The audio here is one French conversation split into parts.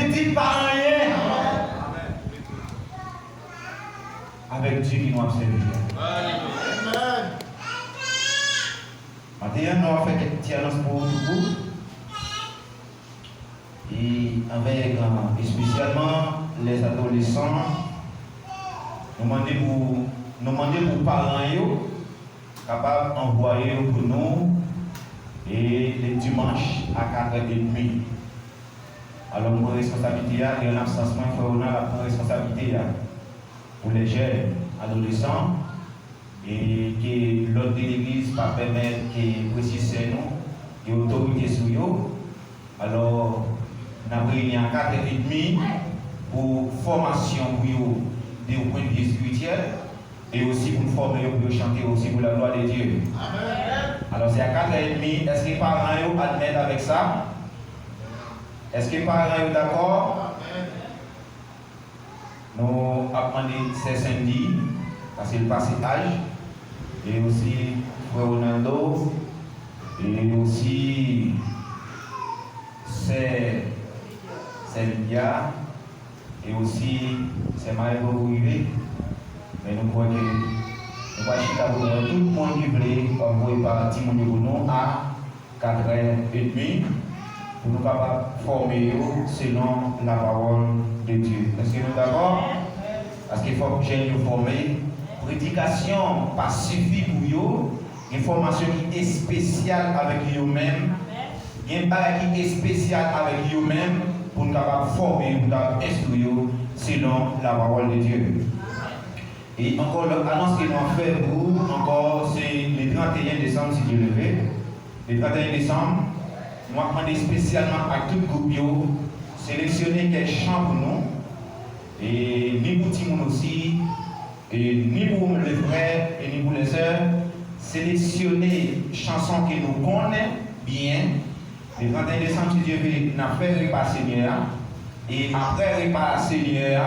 petit par rien. Avec Dieu qui nous a servi. Amen. Maintenant, nous avons fait quelques petites annonces pour vous. Et avec, et spécialement les adolescents, nous demandons pour parents capables d'envoyer pour nous et les dimanches à 4h30. Alors, notre responsabilité, il y a un absencement, il faut la responsabilité pour les jeunes adolescents et que l'ordre de l'église va permettre que préciser nous, et autorité sur eux. Alors, nous avons réuni à 4h30 pour formation pour eux des points de vue spirituels et aussi pour nous former pour chanter aussi pour la gloire de Dieu. Amen. Alors, c'est à 4h30. Est-ce que les parents admettent avec ça? Est-ce que les parents sont d'accord? Nous apprenons ces samedis, parce que le passage, et aussi Frère Ronaldo, et aussi c'est Lydia, et aussi c'est Marie-Laure Rivé. Mais nous croyons que nous allons tout le monde qui veut envoyer par Timon à 4h30 pour nous capables de former selon la parole de Dieu. Est-ce que nous sommes d'accord? Parce qu'il faut que j'ai nous former. Prédication pas suffit pour eux. Une formation qui est spéciale avec eux-mêmes. Une barre qui est spéciale avec eux-mêmes pour nous capables de former, pour nous instruire selon la parole de Dieu. Et encore l'annonce que nous avons fait pour encore, c'est le 31 décembre, si Dieu le veut. Le 31 décembre, nous avons demandé spécialement à tout le groupe sélectionner quelques chants pour nous, et ni pour Timon aussi, et ni pour les frères et ni pour les sœurs, sélectionner chansons que nous connaissons bien. Le 31 décembre, si Dieu veut, nous avons fait repas Seigneur, et après repas Seigneur,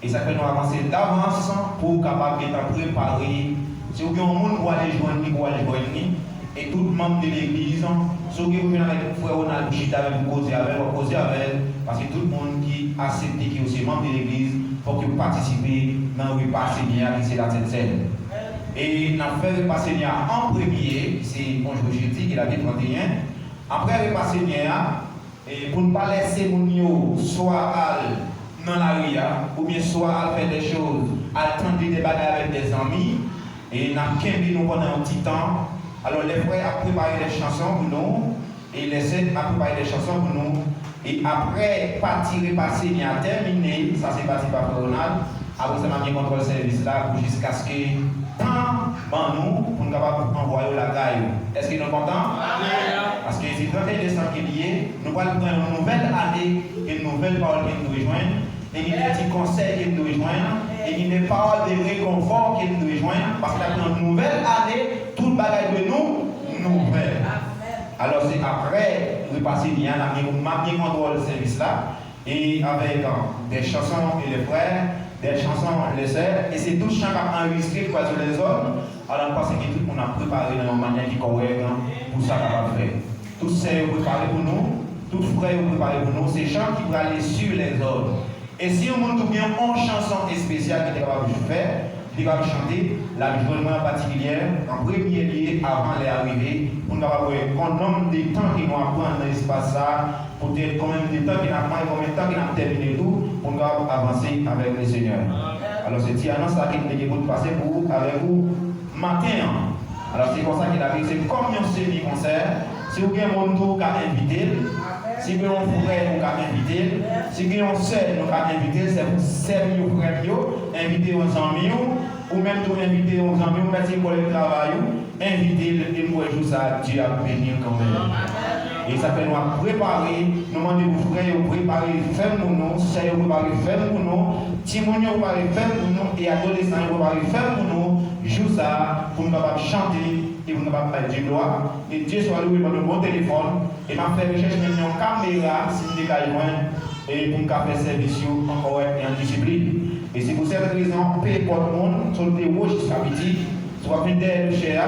et ça fait nous avancer d'avance pour capable d'être préparé. Si vous avez un monde qui va aller joindre, et tout le membre de l'église, si vous venez avec frère Ronald Chita avec vous causer avec, parce que tout le monde qui accepte qui est aussi membre de l'église, il faut que vous participez dans le repas Seigneur, qui c'est la tête scène. Et nous avons fait le repas Seigneur en premier, c'est bonjour jeudi, qui est la 31. Après le repas Seigneur, et pour ne pas laisser mon soit dans la rue, ou bien soit à faire des choses, à attendre des bagages avec des amis, et nous avons pendant un petit temps. Alors les frères ont préparé des chansons pour nous, et les sœurs ont préparé des chansons pour nous, et après partir et passer, il a terminé, ça c'est parti par Ronald, après ça m'a mis contre le service là, jusqu'à ce que tant nous, pour nous capables d'envoyer la gaille. Est-ce que nous sommes contents? Parce que c'est 31 décembre qui est lié, nous allons prendre une nouvelle année, une nouvelle parole qui nous rejoint, et il y a des petits conseils qui nous rejoignent, et il y a des paroles de réconfort qui nous rejoignent, parce qu'après une nouvelle année, tout le bagage de nous, nouvelle. Alors c'est après le passé, il y a un contrôle le service là, et avec des chansons et les frères, des chansons les sœurs, et c'est tout chant enregistré pour les autres. Alors parce que tout le monde a préparé de manière qui est correcte pour ça qu'on va faire. Tous ces préparés pour nous, tous frères préparés pour nous, ces chants qui vont aller sur les autres. Et si on montre bien une chanson spéciale qui est capable de faire, qui est capable de chanter, la journée particulière, en premier lieu, avant l'arrivée, pour nous avoir un nombre de temps qui nous apprend dans l'espace ça, pour dire combien de temps qu'il a pris, combien de temps qu'il a terminé tout, pour nous avancer avec le Seigneur. Alors c'est une annonce qui est pour passer pour avec vous matin. Alors c'est comme ça qu'il a fait, c'est comme un semi-concert. Si vous avez un monde qui a invité, si vous avez un frère qui a invité, si vous avez un sœur qui a invité, c'est pour servir aux frères, inviter aux amis, ou même tout inviter aux amis, ou mettre pour le travail, inviter et nous jouer ça, Dieu a béni quand même. Et ça fait nous préparer, nous demander aux frères de préparer ferme pour nous, sœurs de préparer ferme pour nous, Timoniens de préparer ferme pour nous, et adolescents de préparer ferme pour nous, jouer ça pour nous capables chanter et pour nous capables faire du gloire. Et Dieu soit loué dans le bon téléphone, et m'a fait recherche maintenant caméra, si nous dégagons, et pour nous faire service encore et en discipline. Et c'est pour cette raison, paix pour le monde, sur le rouge jusqu'à midi, soit venir derrière le cher,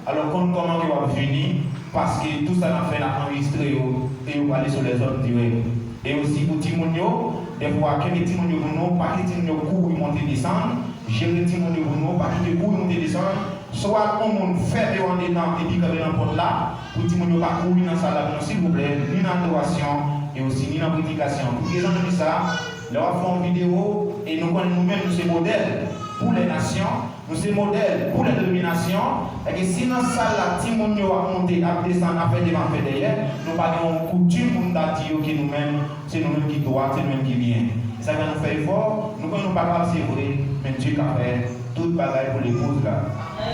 alors qu'on comment il va venir. Parce que tout ça n'a fait enregistrer et on va aller sur les autres direct. Et aussi pour Timonio, des fois, que les Timonio pour nous, pas que Timonio court, monter, descendre, gérer Timonio pour nous, pas que court, monter, descendre, soit on monde fait en dedans et puis quand même n'importe là, pour Timonio pas courir dans ça là, s'il vous plaît, ni dans l'adoration et aussi ni dans la prédication. Pour que les gens disent ça, leur font une vidéo et nous connaissons nous-mêmes, nous sommes modèles pour les nations, nous sommes modèles pour les dominations, et que si dans ça là, Timonio a monté, a descendu, a fait devant, fait derrière, nous n'avons pas coutume pour nous dire que nous-mêmes, c'est nous-mêmes qui doivent, c'est nous-mêmes qui viennent. Ça va nous faire effort, nous ne pouvons pas faire, c'est vrai, mais Dieu a fait toute bagaille pour l'épouse là.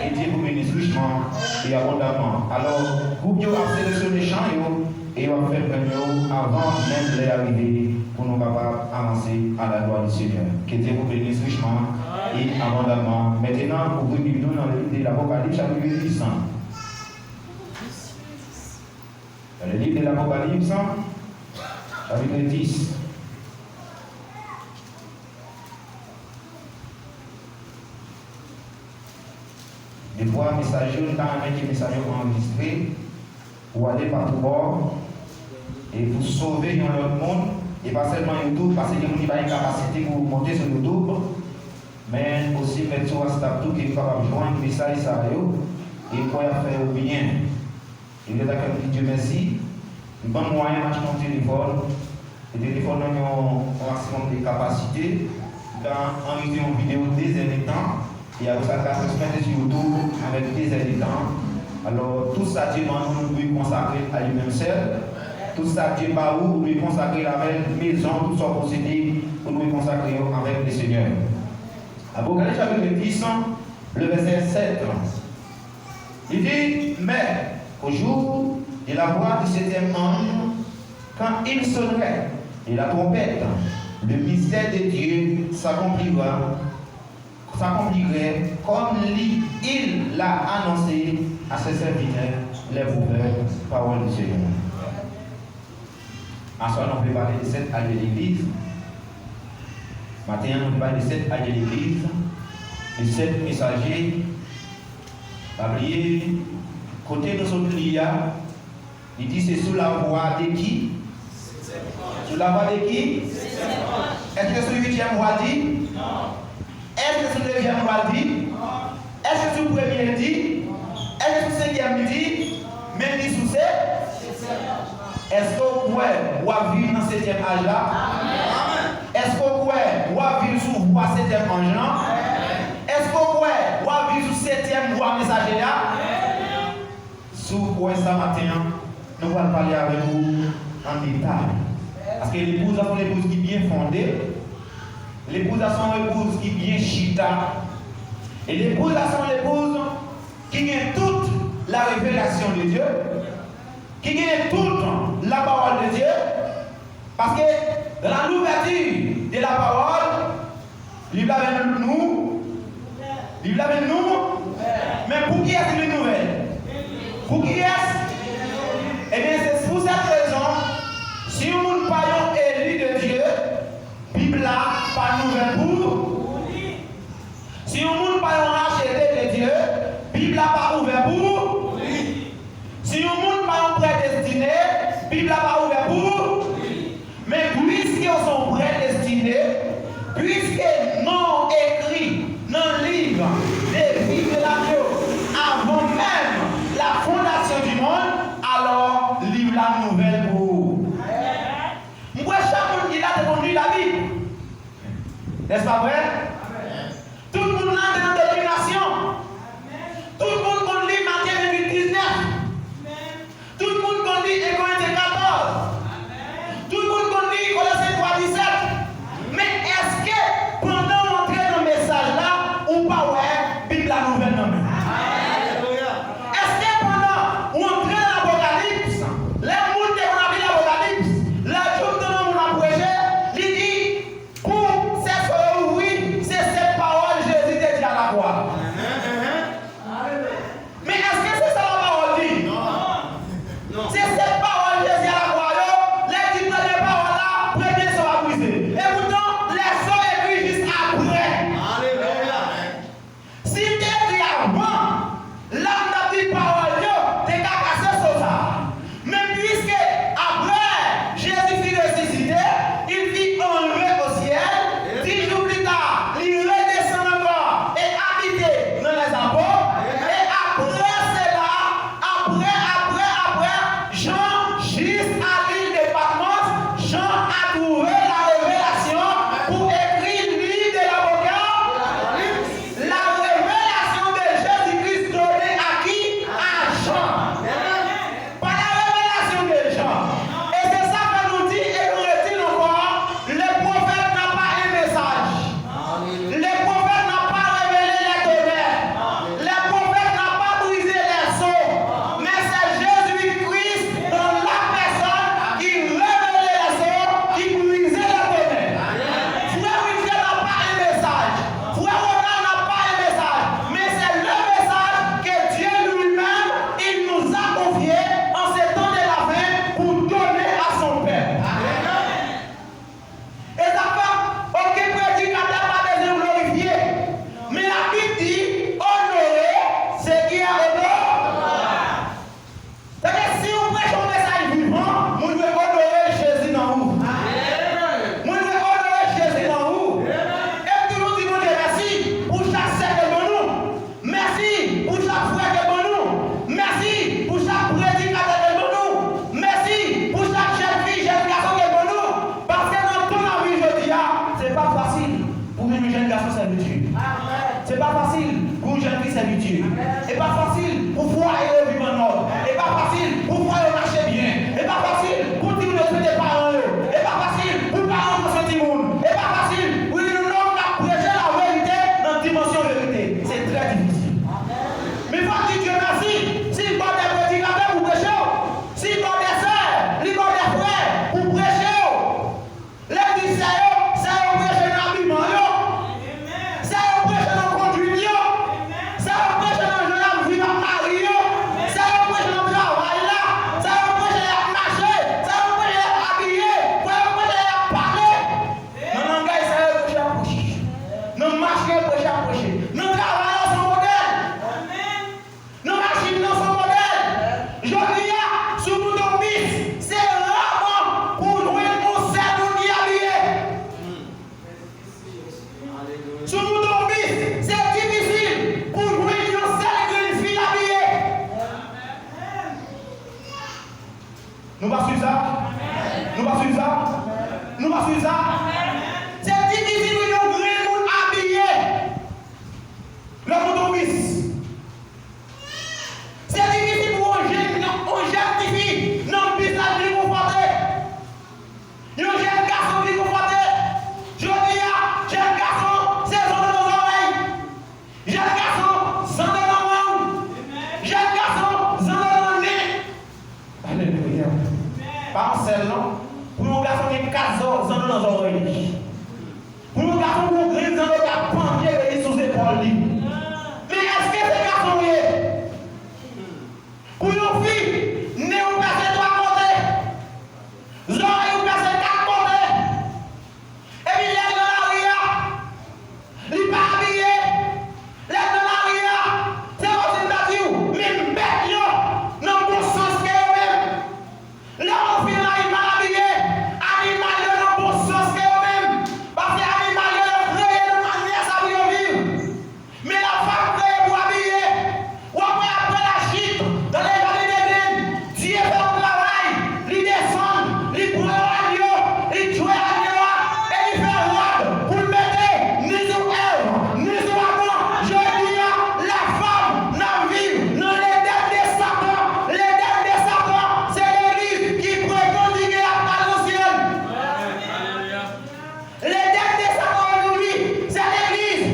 Et Dieu vous bénisse richement et abondamment. Alors, vous pouvez sélectionner les champs et on va faire premier avant même de l'arrivée pour nous capables d'avancer à la gloire du Seigneur. Que Dieu vous bénisse richement et abondamment. Maintenant, ouvrez le Bible dans le livre de l'Apocalypse, chapitre 10. Dans le livre de l'Apocalypse, chapitre 10. Des fois, messagers, quand même, les messagers enregistrés, pour aller par tout bord et pour sauver dans l'autre monde, et pas seulement YouTube, parce que nous avons une capacité pour monter sur YouTube, mais aussi mettre sur WhatsApp tout qui est capable de joindre un message et pour faire au bien. Et je dis Dieu merci. Nous avons moyen d'acheter mon téléphone. Le téléphone a un maximum de capacité. Dans enregistrer une vidéo des heures de temps. Et après ça, ça se met sur YouTube avec des heures de temps. Alors, tout ça, Dieu nous doit consacrer à lui-même seul. Tout ça, Dieu va où nous doit consacrer avec maison, tout ça possédé, pour nous consacrer avec le Seigneur. Apocalypse chapitre 10, le verset 7. Il dit, mais au jour de la voix du 7e ange, quand il sonnerait et la trompette, le mystère de Dieu s'accomplirait comme il l'a annoncé à ses serviteurs, les prophètes, parole du Seigneur. Ensuite, on peut parler de 7 âges de l'Église. Maintenant, on peut parler de 7 âges de l'Église, de 7 messagers. Pas oublier, côté de son client, il dit c'est sous la voix de qui? Sous la voix de qui? Est-ce que c'est le 8e voix dit? Non. Est-ce que c'est le 9e voix dit? Non. Est-ce que c'est le 1er dit? Est-ce que c'est le 5e dit? Même dit sous c'est? Est-ce que vous pouvez vivre dans ce 7e âge là? Est-ce que vous pouvez vivre sous voix 7e ange là? Est-ce que vous pouvez vivre sous 7e voix messager là? Sous quoi ça matin, nous allons parler avec vous en détail. Parce que l'épouse a une épouse qui est bien fondée, l'épouse a son épouse qui est bien chita, et l'épouse a son épouse qui a toute la révélation de Dieu, qui a toute la parole de Dieu, parce que dans l'ouverture de la parole, il va avec nous, mais pour qui est-ce une nouvelle? Pour qui est-ce? Eh bien, c'est pour cette raison, si nous ne parlons élu de Dieu, Bible là, pas nouvelle pour. Si nous ne parlons racheté de Dieu, Bible là, pas ouvert pour. Si nous ne parlons prédestiné, Bible là, pas ouvert pour. Mais puisqu'ils sont prédestinés, puisque non écrit dans le livre des vies de l'agneau, avant même la fondation du monde, alors livre la nouvelle pour vous. Moi, chaque monde qui a répondu la Bible. N'est-ce pas vrai? Tout le monde a dans la domination. Tout le monde lit Matthieu 19. Tout le monde lit Corinthiens 14. Tout le monde lit Colossiens 3, 17. Mais est-ce que pendant l'entrée dans le message là, ou pas ouais, Bible la nouvelle non? servir Dieu. C'est pas facile pour une jeune qui servir Dieu. C'est pas facile pour foyer vivre en ordre. C'est pas facile pour foyer marcher bien. C'est pas facile pour dire respecter parents. C'est pas facile pour parents pour ce monde. C'est pas facile pour nous prêcher la vérité dans la dimension vérité. C'est très difficile. Mais il faut dire Dieu merci. S'il va des prédicateurs pour prêcher, s'il va des sœurs, s'il va des frères pour prêcher, l'église c'est un prêcher dans l'habillement, c'est un prêcher dans la conduite, c'est un prêcher dans la vie de Marie, c'est un prêcher dans le travail, c'est un prêcher dans le marché, c'est un prêcher dans l'habiller, c'est un prêcher dans le parler. Dans le langage, c'est un prêcher à prêcher. Dans le marché, c'est un prêcher à prêcher. Dans le travail, c'est un modèle. Dans la machine, c'est un modèle. Je dis, sur nous ton bis, c'est rarement pour nous un seul qui est habillé. Sur nous ton bis, c'est difficile pour nous un seul qui est habillé. Nous pas sur ça. Nous pas sur ça. Nous pas sur ça. C'est difficile pour nous un habillé. Le mouton bis. C'est difficile pour un jeune qui vit dans le business qui conforté. Un jeune garçon qui conforté. Je dis, jeune garçon, c'est dans nos oreilles. Jeune garçon, sans dans nos mains. Jeune garçon, sans dans nos nez. Alléluia. Pas en seul, non? Pour un garçon qui est 4 ans, sans dans nos oreilles. Pour un garçon qui est gris, sans dans nos pendiers et sous épaule. Mais est-ce que ce garçon est? Pour une fille, né ou passé 3 côtés, oreilles ou passé 4 côtés, et puis l'aide dans la ria, il n'est pas habillé, l'aide dans la ria, c'est aussi une même bête, dans le bon sens que eux-mêmes. Là, on fait l'animal habillé, animal dans le bon sens que eux-mêmes, parce que l'animal est créé de manière à vivre. Mais la femme créée pour habiller, ou après la chute, dans les vallées des Bénin, Dieu fait un travail, il descend, il prend l'agneau, il tue l'agneau, et il fait un rôle pour le mettre ni sur elle, ni sur Adam. Je dis la femme n'a vu dans les dettes de Satan. Les dettes de Satan, c'est l'église qui prétend dire la part au ciel. Les dettes de Satan aujourd'hui, c'est l'église.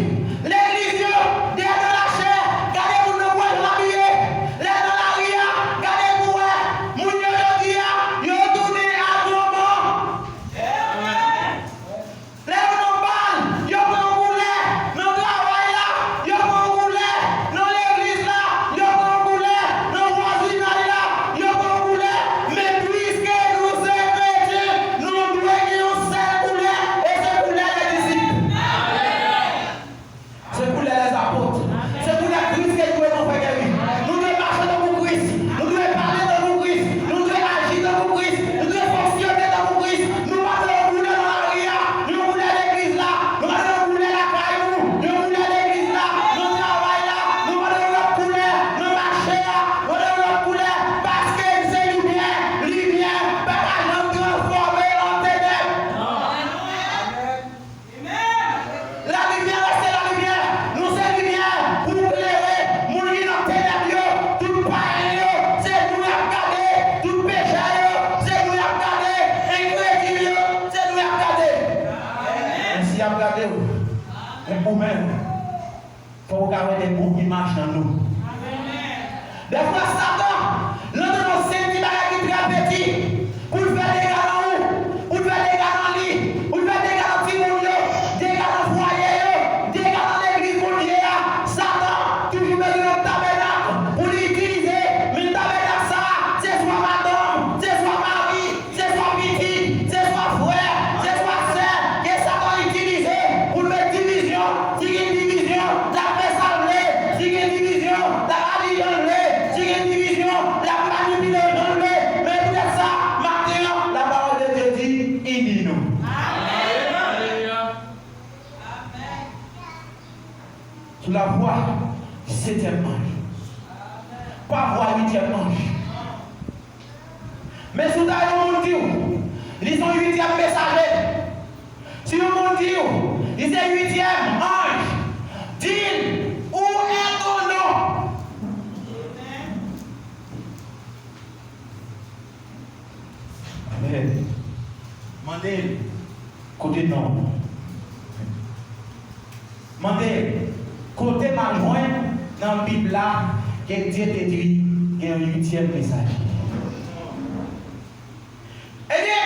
L'église, Dieu, dans la chair, gardez-vous le bois de l'habiller. Les dans la ria, gardez-vous, mon Dieu, je dis, yo tourné à tout moment. Les dans balle, yo prend un boulet, dans le travail là, yo prend un boulet, dans l'église là, yo prend un boulet, dans le voisinage là, yo prend un boulet. Mais puisque nous sommes chrétiens, nous devons un seul boulet, et ce boulet les disciples. C'est pour les apôtres. C'est pour les Christ que nous devons faire guérir. Nous devons marcher dans le Christ. Nous devons parler dans le Christ. Nous devons agir dans le Christ. Nous devons fonctionner dans le Christ. Nous passons le boulet dans la ria. Nous voulons l'église là. Nous allons le boulet la caillou. Nous voulons l'église là. Nous travaillons là. Nous allons le boulet. Nous marchons là. Nous allons le boulet. Parce que c'est lumière. Par la transformée en ténèbres. La lumière, c'est la lumière. Nous sommes lumière pour nous éclairer. Nous sommes dans ténèbres. Tout païen, c'est nous à regarder. Tout péché, c'est nous à regarder. Incrédule, c'est nous à regarder. Ainsi à regarder. Mais vous-même, il faut regarder des bons qui marchent dans nous. Des fois, Satan, l'un de nos saints qui est très petit, pour faire des gars dans nous, pour faire des gars dans lui, pour faire des gars dans Timounio, des gars dans le foyer, des gars dans l'église pour Dieu. Satan, toujours besoin de tabernacle pour l'utiliser. Mais le tabernacle, ça, c'est soit madame, c'est soit mari, c'est soit petit, c'est soit frère, c'est soit sœur, que Satan utilise pour mettre division. Si il y a une division, la paix s'enlève. Si il y a une division, la rallye enlève. Si il y a une division, la manipulation enlève. Mais pour ça, maintenant, la parole de Dieu dit, il dit nous. Sous la voie du 7e ange. Pas voie du 8e ange. Mais sous la voie du 8e messager. Si le monde dit, il est 8e ange. Mandel. Côté non. Mandel, côté maljoint dans la Bible là, que Dieu te dit, il y a un 8e message. Eh bien,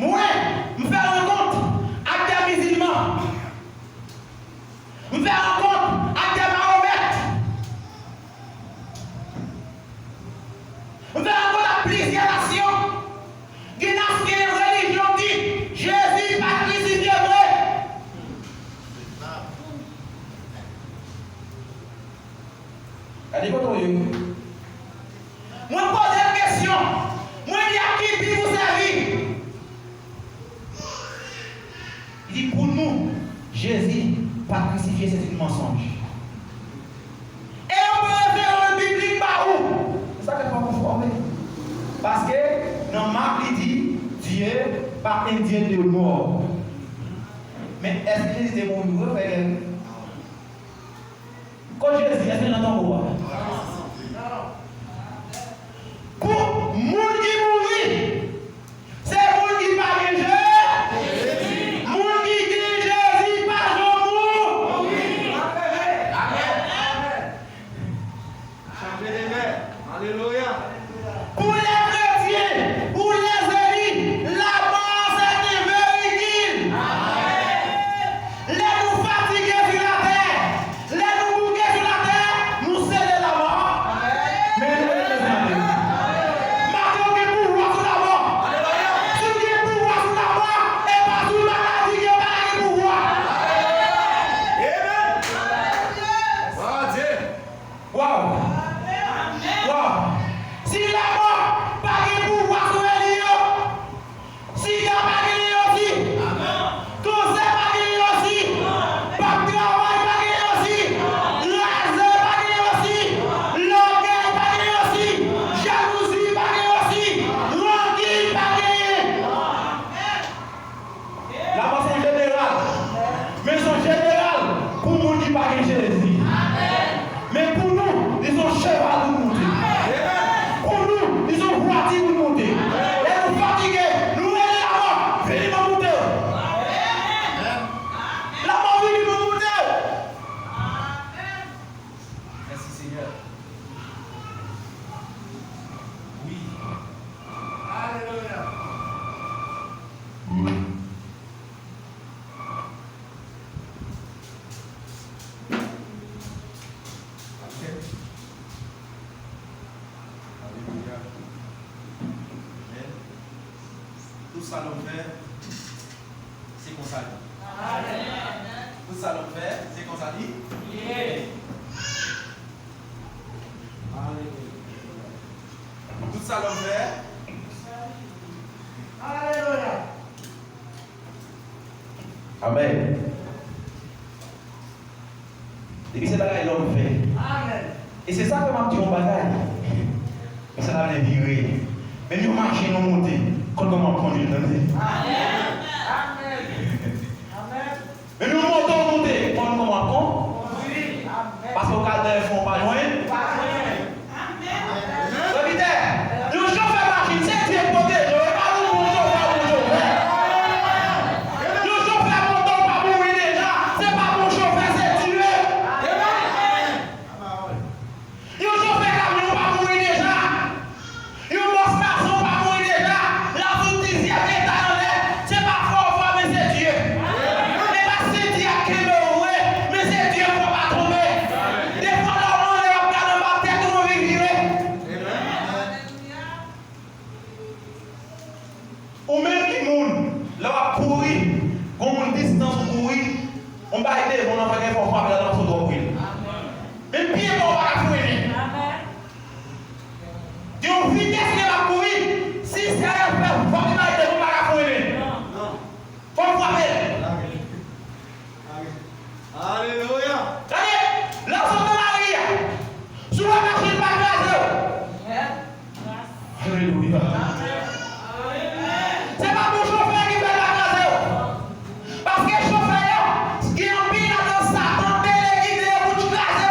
moi, je me fais rencontre avec des musulmans. Je me fais rencontre avec des mahomettes. Je me fais rencontre avec plusieurs nations. Des religions disent Jésus pas crucifié vrai. Allez, quoi, moi, pose une question. Moi, il y a qui puis vous servir? Il dit pour nous, Jésus pas crucifié, c'est un mensonge. Et on peut référer au biblique par où? C'est ça que je vais vous former. Parce que dans Marc, il dit Dieu pas un Dieu de mort. Mais est-ce que Jésus est mort? Quand Jésus, est-ce qu'il entend quoi? Pour le monde qui mourit, c'est le monde qui parle de Jésus. Le monde qui dit Jésus par l'amour. Amen. Changez les mains. Alléluia. Pour les chrétiens, pour les élites, la mort c'est une vérité. Les nous fatigués sur la terre, les nous bouqués sur la terre, nous cédons la mort. Mais nous les laissons. Maintenant que pour voir sur la mort, si vous avez pour voir sur la mort, et pas sur la maladie qui est pour voir. Amen. Dieu. Waouh! Waouh! Si la mort pas de pouvoir sur elle, si il n'y a pas de aussi, tout ça pas de aussi, pas de travail pas de aussi, l'argent pas de aussi, l'orgueil pas de aussi, jalousie pas de aussi, rancune pas de. La mort c'est général, mais c'est général pour nous qui pas de Jésus. Mais pour nous, ils sont cheval de monter. Pour nous, ils sont voitures de monter. Et nous fatigués, nous allons la mort, venez me monter. La mort, venez me monter. Merci Seigneur. Oui. Alléluia. Alléluia. Amen. Tout ça l'on fait, c'est qu'on s'allie. Tout ça l'on fait, c'est qu'on s'allie. Alléluia. Tout ça l'on fait. Alléluia. Amen. Depuis ce bagage, l'homme fait. Amen. Et c'est ça que m'a dit mon bagage. Mais ça va les virer. Mais nous marchons, nous monter. Quand on m'a conduit dans les. Mais nous montons, monter. Quand on m'a conduit. Parce qu'au cas de fond, pas loin. Le chauffeur machine, c'est Dieu protège. Pas nous montons, pas mon chauffeur. Le chauffeur montant, pas mourir déjà. C'est pas mon chauffeur, c'est Dieu. Le chauffeur camion, pas mourir déjà. Le boss maçon, pas mourir déjà. La foutizière qui est en l'air, c'est pas fort, mais c'est Dieu. Et pas c'est Dieu qui me rouille, mais c'est Dieu qui ne va pas tomber. Des fois, l'homme, on regarde ma tête, on va vivre. Ou même qui monde, là, on courir, comme une distance courir, on va aider, on va faire un effort avec la danse de courir. Même pied, on va courir. Et on vitesse qui va courir, si c'est un peu, on va aider, on va courir. Faut le voir. Alléluia. Allez, l'ensemble de la vie, sur la machine, pas grâce. Alléluia. C'est pas mon chauffeur qui fait la grâce. Parce que le chauffeur, ce qui est en pile dans Satan, délégué pour tout grâce.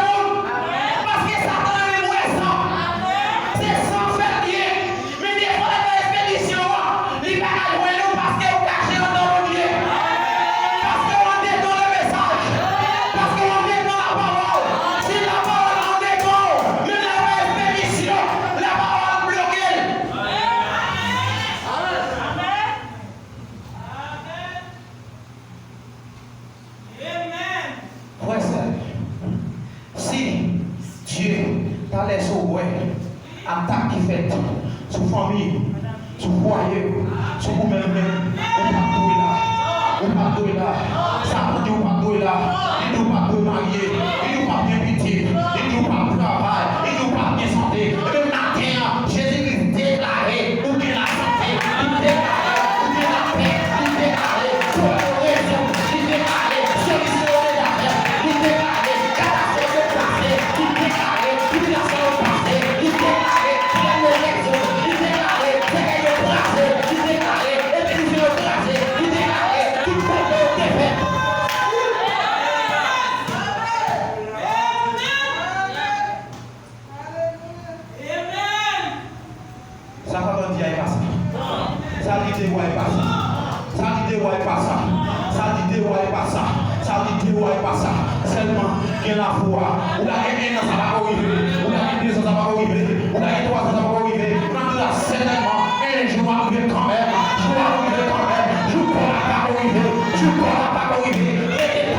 terre sur attaque qui fait sur famille, sur foyer, sur vous-même, on pas de là, ça veut dire on pas de là, il nous pas de marier, il nous pas bien pitié, il nous pas de travail, il nous pas bien santé. Le matin, Jésus déclaré, ou bien la santé, il déclaré, ou bien la paix, il déclaré, sur l'horizon, il déclaré, solution de l'affaire, il déclaré, catastrophe de passé, il déclaré, tribulation de passé, il déclaré, pleine de raison, il déclaré, dégâts de placé, il déclaré, épuisé de placé, il déclaré, tout fait de défaite. Ça va pas dire pas ça. Ça dit de ouais pas ça. Ça dit de ouais pas ça. Ça dit de ouais pas ça. Ça dit de ouais pas ça. Seulement qu'il la foi. Ou la haine ça va arriver. Ou la haine ça va arriver. Ou la haine ça va arriver. On a certainement un jour arriver quand même. Je vais arriver quand même. Je ne pourrai pas arriver. Je ne pourrai pas arriver. Et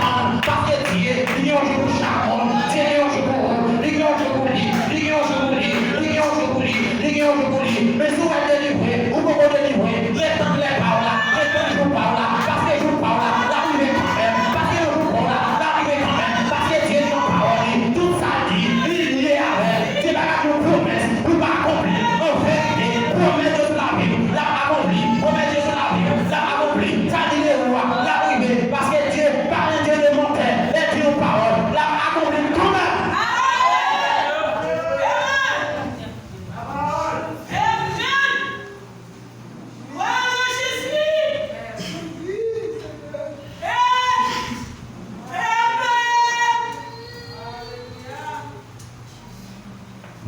parce que Dieu, il y a un jour pour chaque monde. Dieu, il y a un jour pour vous. Il y a un jour pour lui. Il y a un jour pour lui. Il y a un jour pour lui. Il y a un jour pour lui. Mais si vous êtes délivré, vous pouvez délivrer. Les temps de les par là. Les temps de jour par là. Parce que jour par là. L'arrivée quand même. Parce que le jour par là. L'arrivée quand même. Parce que Dieu est en parole. Tout ça dit. Il y est avec. C'est pas une promesse. Vous pas accomplir. En vérité. Promesse de la vie. L'a accompli. Promesse de la vie. L'a accompli. Ça dit les rois. L'arrivée. Parce que Dieu, par un Dieu de montagne. Et Dieu en parole. L'a accompli quand même.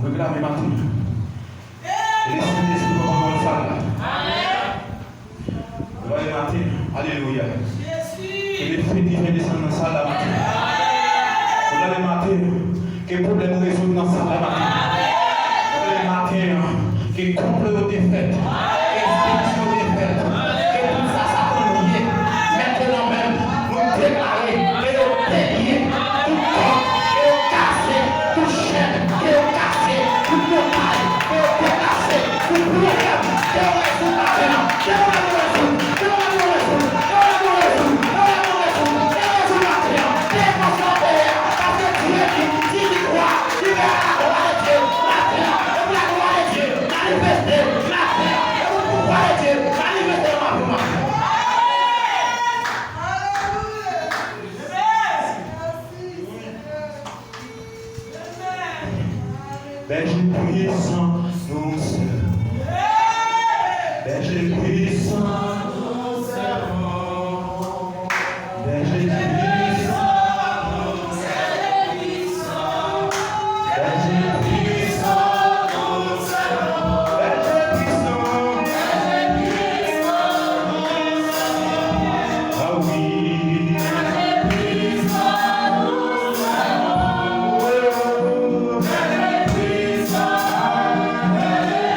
Réclamez matin. Et les Saint-Esprit vont dans le salle. Voyez matin. Alléluia. Et les feux divins descendent dans la salle la matin. Voyez matin. Que le problème résout dans la salle la matin. Voyez matin. Que complot défaite. Que expédition défaite. Que tout ça, ça peut lier. Maintenant même, nous déclarer que nous délier tout corps, que nous casser, tout chaîne, que nous casser, tout total, que nous déclasser, tout problème, que nous résout maintenant, que nous résout, que nous résout, que nous résout, que nous résout, que nous résout maintenant, déconcentré, parce que Dieu dit, s'il y croit, il verra la gloire de Dieu, maintenant, et la gloire de Dieu, manifestée, maintenant, et le pouvoir de Dieu, manifesté dans ma vie. Berger puissant, nous servons. Berger puissant, nous servons. Berger puissant, nous servons. Berger puissant, nous servons. Berger puissant, nous servons. Ah oui. Berger puissant, nous servons. Berger puissant, nous servons.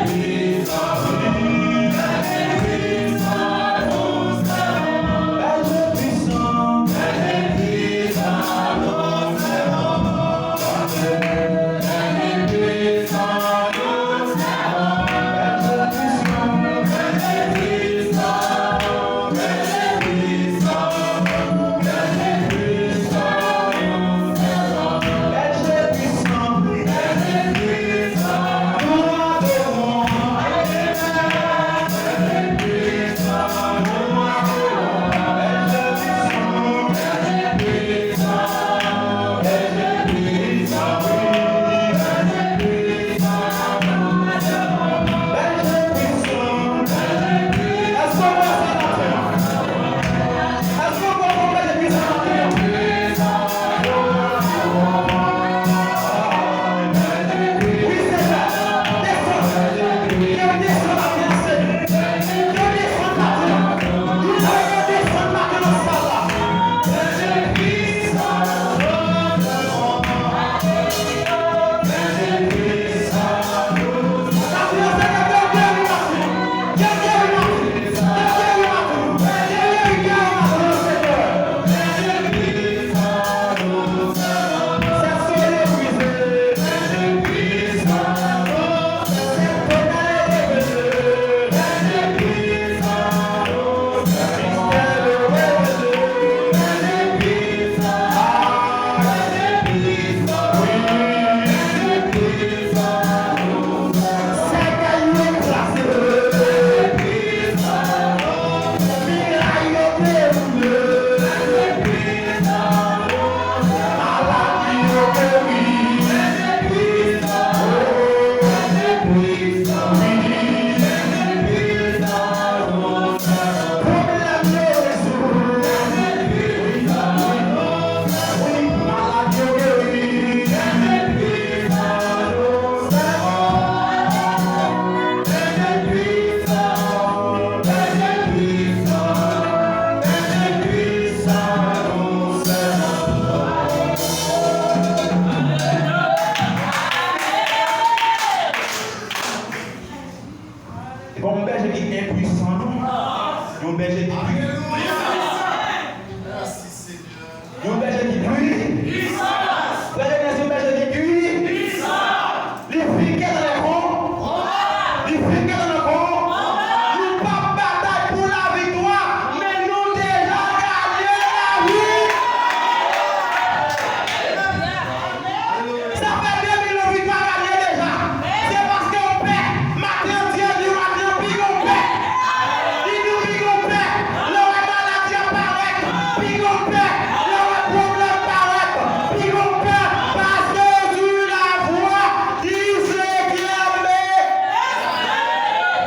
puis qu'on paie, le problème paraît, puis qu'on paie, parce que sur la voie, il s'est clamé.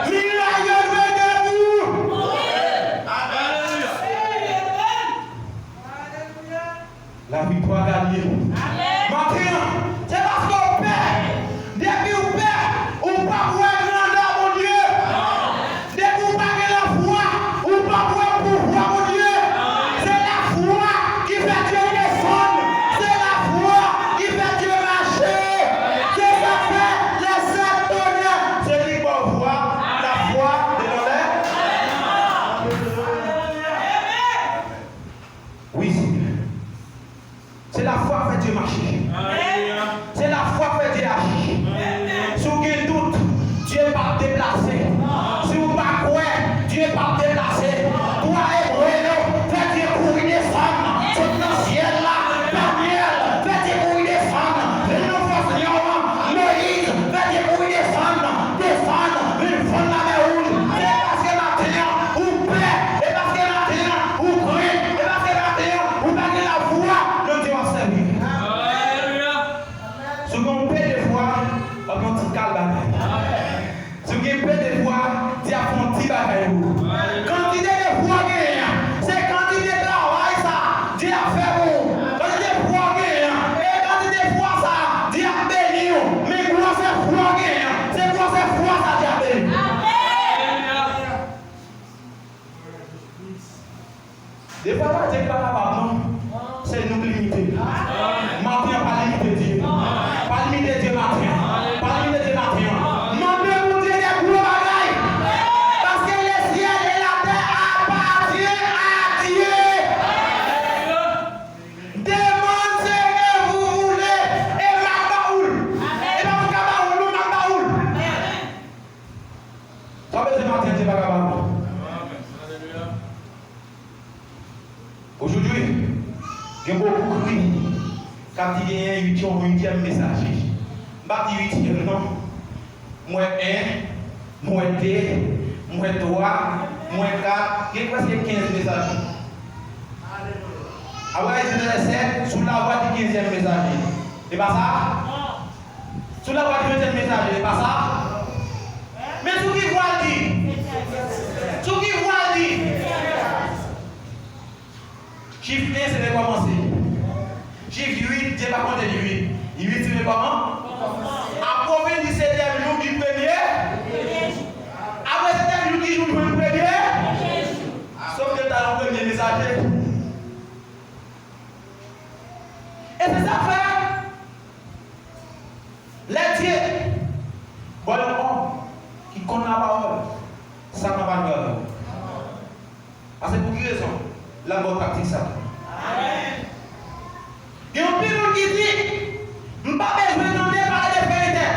Il a levé debout. La victoire gagnée. Maintenant, c'est parce qu'on paie. Depuis qu'on paie, on ne peut pas voir grandeur, mon Dieu. Depuis qu'on pas la foi, on ne peut pas voir pouvoir, mon Dieu. C'est la foi qui fait Dieu descendre. C'est la foi qui fait Dieu marcher. C'est ça fait les sept tonnerres. C'est lui qu'on voit la foi de l'honneur. Oui, c'est la foi qui fait Dieu marcher. C'est la foi qui fait Dieu agir. Si vous avez doute, Dieu n'est pas déplacé. Si vous n'avez pas quoi, Dieu n'est pas déplacé. Toi et Bruno, faites Dieu courir descendre. C'est le ciel là. Daniel, faites Dieu courir descendre. Une force Moïse, faites Dieu courir descendre. Descendre, une fois la mer rouge. Et parce que maintenant, vous paix. Et parce que maintenant, vous crée. Et parce que maintenant, vous gagnez la foi. Le Dieu va servir. Si vous paie des fois, on va dire calme. Si vous paie des fois, tu as un petit bagage. Quantité de foi c'est quantité de travail ça, Dieu a fait bon. Quantité de foi et quantité de foi ça, Dieu a béni. Mais quoi c'est foi c'est quoi c'est foi ça, Dieu a béni. Des fois, on dit que c'est nous limiter. Matin, pas limiter Dieu. Pas limiter Dieu matin. Pas limiter Dieu matin. Demandez pour Dieu des gros bagailles. Parce que le ciel et la terre appartiennent à Dieu. Demande ce que vous voulez. Et Magbaoul. Et pas Magbaoul, nous Magbaoul. Ça veut dire matin, c'est pas Magbaoul. Aujourd'hui, il y a beaucoup de cris. Quand il y a un 8e message, je vais dire 8e non. Moi 1, moi 2, moi 3, moi 4, il y a presque 15 messages. Après, il y a 7 sous la voie du 15e message. C'est pas ça? Sous la voie du 20e message, c'est pas ça? Mais ce qui voit dire, ce qui voit dire, chiffre 1, c'est de commencer. Chiffre 8, Dieu va compter 8. 8, c'est comment? Après le 17e jour du premier. Après le 7e jour qui joue le premier. Sauf que tu as le premier messager. Et c'est ça fait. Les dieux. Bon homme qui connaît la parole, ça n'a pas de valeur. Parce que pour quelle raison? La bonne pratique ça. Amen. Il y a un people qui dit, je n'ai pas besoin de parler de vérité.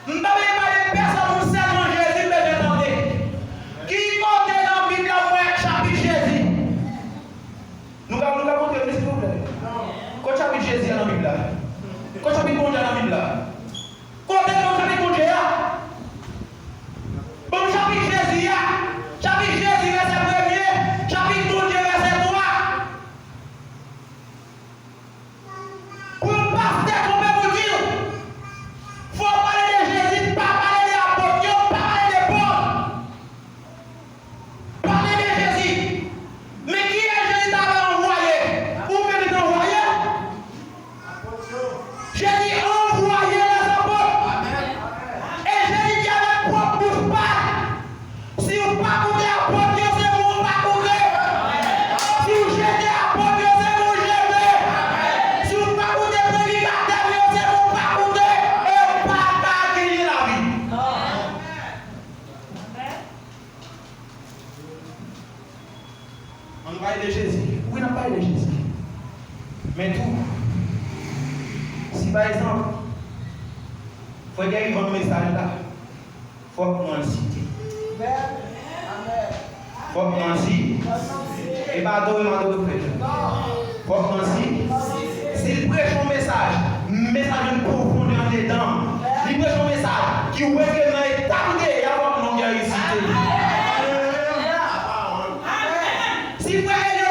Je n'ai pas besoin de parler de personne pour seulement Jésus me demander. Qui compte dans la Bible moi chapitre Jésus? Nous avons montré, s'il vous plaît. Quand chapitre Jésus dans la Bible là? Quand chapitre bon Dieu dans la Bible là? Quand chapitre bon Dieu là? Bon chapitre Jésus là? Chapitre Jésus verset 1er, chapitre 12 verset 3. Pour le pasteur, on peut vous dire, il faut parler de Jésus, pas parler des apôtres, pas parler des Paul. Parler de Jésus. Mais qui est Jésus t'avait envoyé? Où mérite envoyé? Jésus envoyé les apôtres. Et Jésus dit avec propre bouche pas. Si vous pas coupez apôtres, c'est vous pas coupez. Si vous jetez apôtres, c'est vous jetez. Si vous pas coupez prédicateurs, c'est vous pas coupez. Et pas gagner la vie. On parle de Jésus. Oui, on parle de Jésus. Mais tout. Si par exemple, il faut qu'il y ait un message là, il faut qu'on le cite. Faut qu'on le cite. Et pas adorer prêtre. Faut qu'on le cite. S'il prêche un message de profondeur dedans, il prêche un message qui est dans l'état de avoir une longueur ici. Si vous voyez le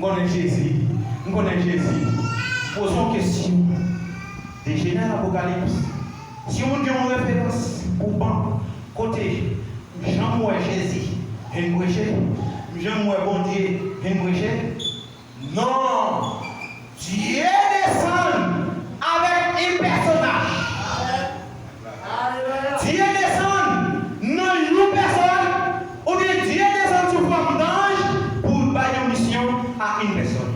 connais Jésus. Nous connaissons Jésus. Posons une question. Déjà dans l'Apocalypse. Si on a une référence pour bon côté, Jean-Moué Jésus, Jean-Moué bon Dieu, non. Dieu descend avec un personnage. Dieu descend, non une personne, ou bien Dieu descend sous forme d'ange pour bailler une mission à une personne.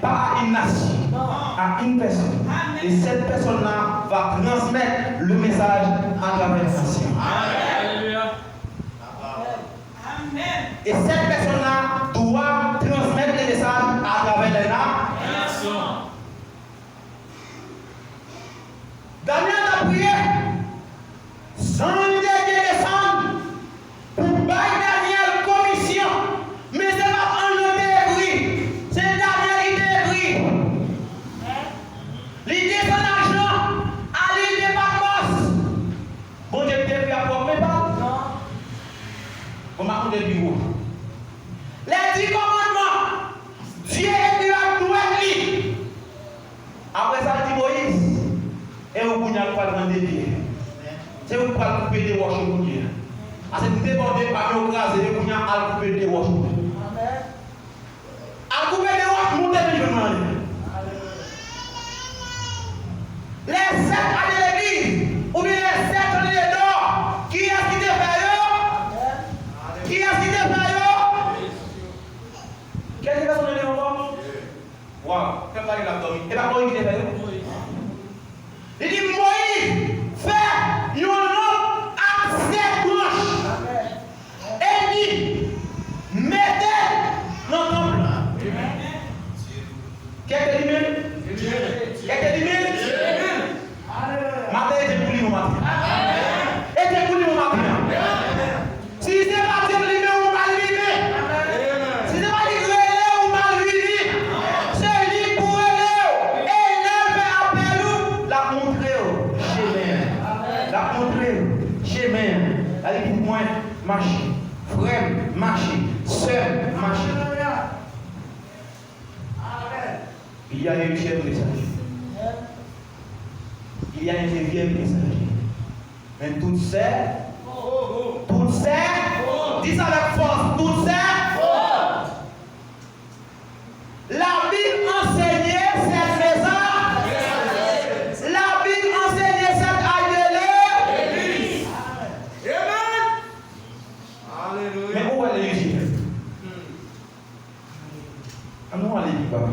Pas à une nation, à une personne. Et cette personne-là va transmettre le message à travers la nation. Et cette personne-là doit transmettre le message à travers les nations. Daniel a prié. Sans descendre pour bailler Daniel commission. Mais ce n'est pas un écrit. C'est Daniel qui écrit. L'idée de l'argent à l'île de Patmos. Bon Dieu, tu es à propre pas? Non. On m'a dit du bureau. Les 10 commandements. Dieu écrit à nous. Après ça, il dit Moïse. Et au bout, il n'y a pas de demander pieds. C'est vous qui allez couper des roches au bout. Parce que vous débordez par le gras et vous allez couper des roches. À couper des roches, montez les genoux. Les 7 années de l'église, ou bien les 7 années de d'or, qui est-ce qui te fait eux? Qui est-ce qui te fait eux? Quelle est la personne de l'enfant? Waouh, quelle est la personne? Et la Moïse qui te fait eux? Il dit Moïse, fais une lampe à 7 branches. Et dit, mettez dans le temple. Qu'est-ce que dit? Qu'est-ce que dit? Matin, j'ai voulu mon matin. Et j'ai voulu mon matin. Si c'est pas Dieu limé ou mal limé. Si c'est pas lui relé ou mal limé. C'est lui pour relé. Et il fait appel ou la montrer. Chemin. La montrer. Chemin. Elle dit moi, marcher. Frère, marcher. Sœur, marcher. Il y a un chef message. Il y a un deuxième message. Mais toutes ces, dis ça avec force, toutes ces, la Bible enseignait cette maison, la Bible enseignait cette aïeulée. Amen. Mais où est l'église? Nous allons aller papa.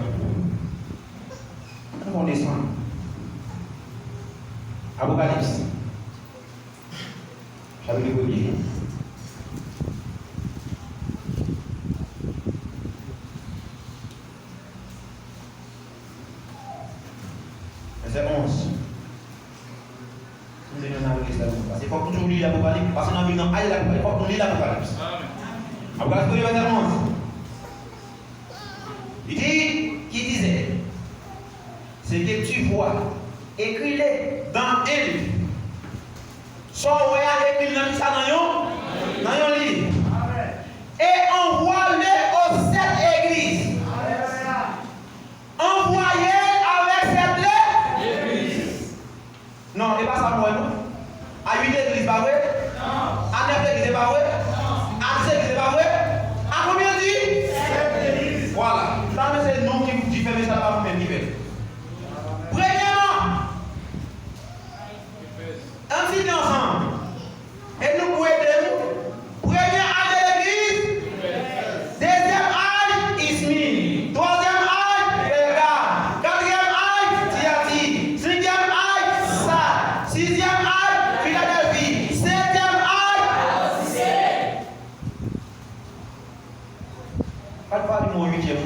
On descend. Apocalypse. Chapitre 1er. Verset 11. Parce qu'il faut que tu lis l'Apocalypse. Parce que dans il faut que tu lis l'Apocalypse. Apocalypse 1er, verset 11. Il dit, qui disait, c'est que tu vois, écris-les dans un livre. Soit vous écrit dans un livre. Et envoie-les aux 7 églises. Envoyez avec cette église. Non, c'est pas ça, moi, non. À 8 églises, pas vrai? À 9 églises, pas vrai? À 10 églises, pas vrai? À combien dit? 7 églises. Voilà. Ça, c'est le nom qui fait ça par vous-même, qui fait. Premièrement, ainsi ensemble. Et nous pouvons aider. Premier âge de l'église. Deuxième âge, Ismine. Troisième âge, Ega. Quatrième âge, Tiati. Cinquième âge, Sa. Sixième âge, Philadelphie. Septième âge, Cicé. Pas de parler de mon 8e.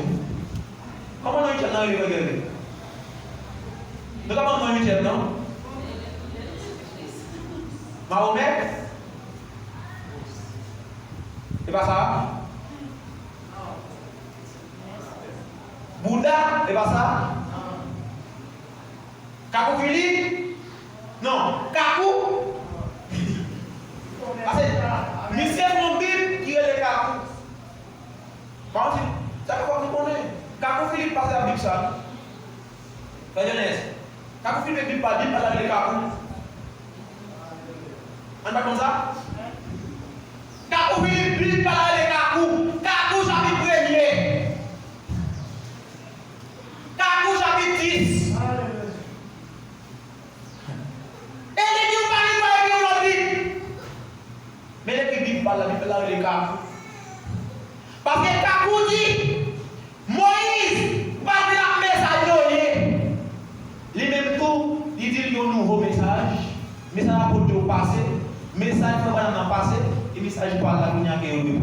Comment nous sommes dans le livre? Nous avons un 8e, non? Mahomet? C'est pas ça? Bouddha? C'est pas ça? Kakou Philippe? Non. Kakou? Parce que, monsieur mon Bible qui est le Kakou. Par contre, ça fait quoi qu'on connaît? c'est la Bible ça. Frère Jeunesse, quand vous filmez Bible par Bible, par la Bible, on va comme ça? Quand vous filmez Bible par la Bible, Kakou chapitre 1er. Kakou chapitre 10. Et les Dieu parlent pas avec l'autre Bible. Mais les Bible par la Bible, là, les Kakou. Parce que Kakou dit, Moïse, parle la message. Lui-même tout, il dit un nouveau message. Message pour Dieu passé. Message pour le passé. Et message pour la lumière qui est au début.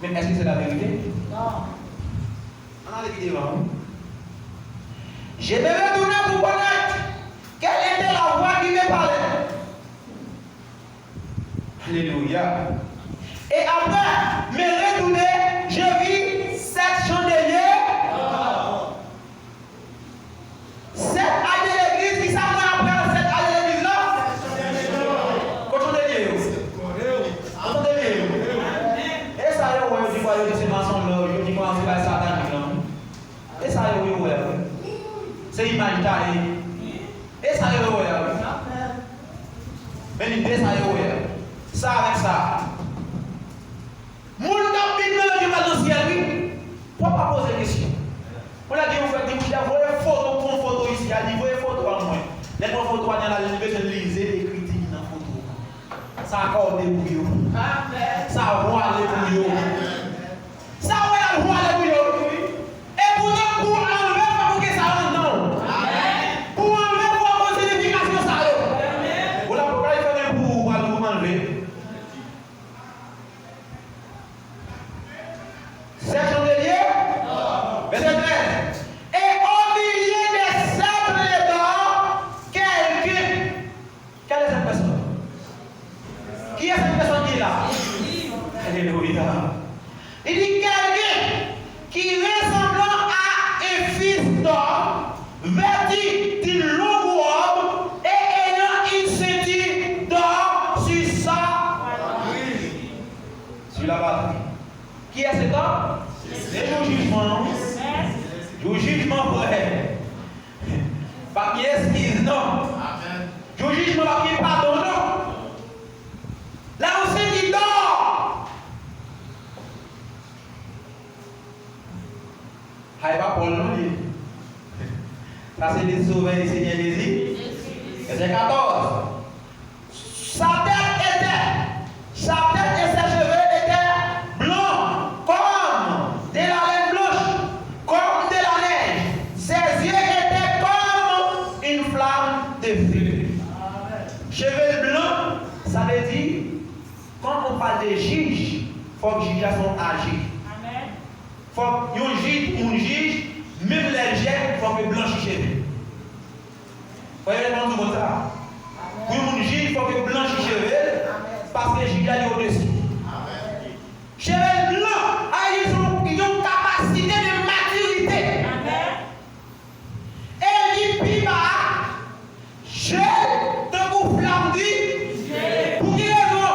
Mais est-ce que c'est la vérité? Non. On a les vidéos. Je vais retourner pour connaître quelle était la voix qui me parlait. Alléluia. Et après, me retourner, je vis 7 chandeliers. Sept ailes de l'église, qui s'en après 7 ailes de l'église là? Quand chandelier. Et ça, je dis quoi, je dis c'est mensonge là, je dis quoi, c'est pas satanique là. Et ça, c'est imaginaire. Et ça, mais l'idée, ça avec ça. Mon cap qui va dans le ciel, oui. Pourquoi pas poser question? On a dit, on fait des photos, prends photo ici, il dit, voyez photo à moi. Les photos à la université, je lisais des critiques dans la photo. Ça accorde des bouillons. Ça voit les bouillons. Ça voit les bouillons. Et pour nous, pour enlever, pour que ça rentre non. Pour enlever, pour avoir signification, ça rentre. Voilà pourquoi il fait pour enlever. C'est chandelier? Verset 13. Et au milieu des sables d'or, quelqu'un. Quelle est cette personne? Qui est cette personne qui est là? Alléluia. Il dit quelqu'un qui ressemblant à un fils d'homme, vêtu d'une longue robe et ayant une ceinture d'or sur sa. Sur la batterie. Qui est cet homme? C'est le jugement. Le jugement vrai. Pas qui esquisse, non. Le jugement pas qui pardonne, non. Là aussi, il dort. Haï pas Paul, non. Ça, c'est les sauveurs du Seigneur Jésus. Verset 14. Sa tête et ses cheveux étaient blancs comme de la laine blanche, comme de la neige. Ses yeux étaient comme une flamme de feu. Cheveux blancs, ça veut dire, quand on parle de juge, il faut que les juges sont agis. Il faut qu'un juge, même les jeunes, il faut que blanchir les cheveux. Vous voyez le monde comme ça? Pour un juge, il faut que blanchir les cheveux, parce que le juge est au-dessus. Cheveux blancs, ils ont une capacité de maturité. Et il dit, je te vous flamme dit, pour qui raison?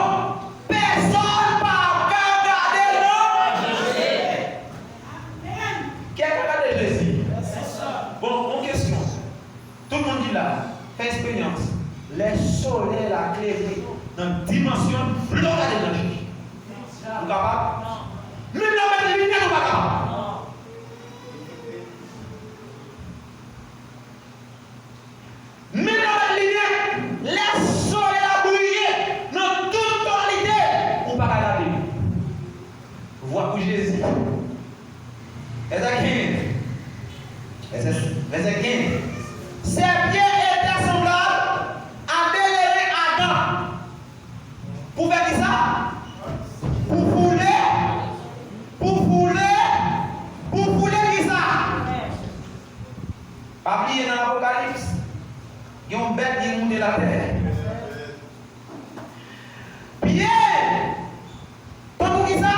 Personne ne va regarder l'homme. Quelqu'un regarde Jésus. Bon, une question. Tout le monde dit là, fait expérience. Les soleils, la clé, dans une dimension, plus loin de l'énergie. Vous êtes capable? Même la mettre les lumières, vous n'êtes pas capable. Même la mettre les lumières, les soleils à briller dans toute tonalité, vous n'êtes pas capable. Voir pour Jésus. Verset 15. Ses pieds étaient semblables à délérer Adam. Pour faire ça? Pour fouler qui ça? Pas oublier dans l'Apocalypse, il y a une bête qui est montée la terre. Pieds, pour qui ça?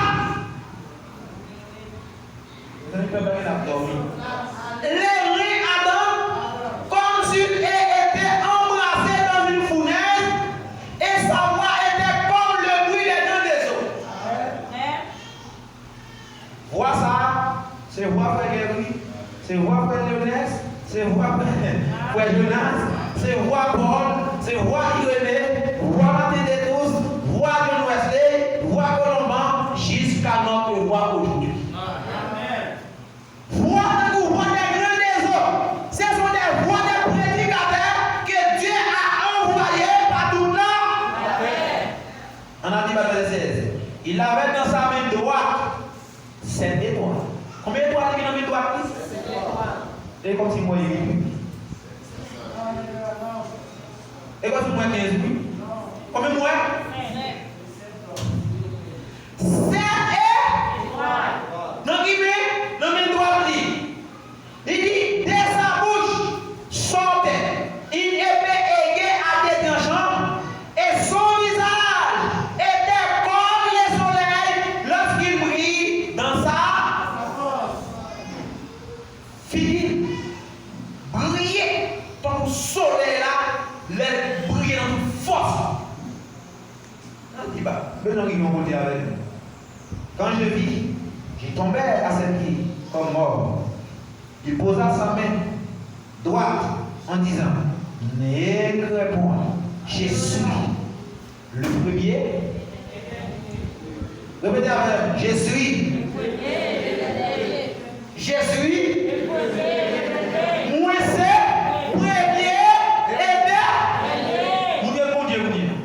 Vous avez préparé l'abdomen. Les reins Adam, comme s'il était embrassé dans une fournaise, et sa voix était comme le bruit des dents des eaux. Vois ça. c'est roi Frère Léonès, c'est roi Frère Jonas, c'est roi Paul, c'est roi Irénée, roi Martin de tous, roi John Wesley, roi Colomban, jusqu'à notre roi aujourd'hui. Roi des grands des eaux, ce sont des rois des prédicateurs que Dieu a envoyés par tout le monde. On a dit verset 16. Il avait dans sa main droite 7 étoiles. Combien d'étoiles il y a dans la main droite? Et comme si moi il est. Et comme si moi 15 oui. Combien moi? 7 étoiles. Donc il met dans la main droite. Il dit, de sa bouche sortait une épée aiguë à des tranchants et son visage était comme le soleil lorsqu'il brille dans sa figure. Briller comme le soleil là, l'air briller dans toute force. Quand je vis, je tombais à ses pieds comme mort. Il posa sa main droite en disant, ne crains point, je suis le premier. Répétez avec moi, je suis. Je suis. Moi c'est premier et dernier. Vous devez bon Dieu, vous dire.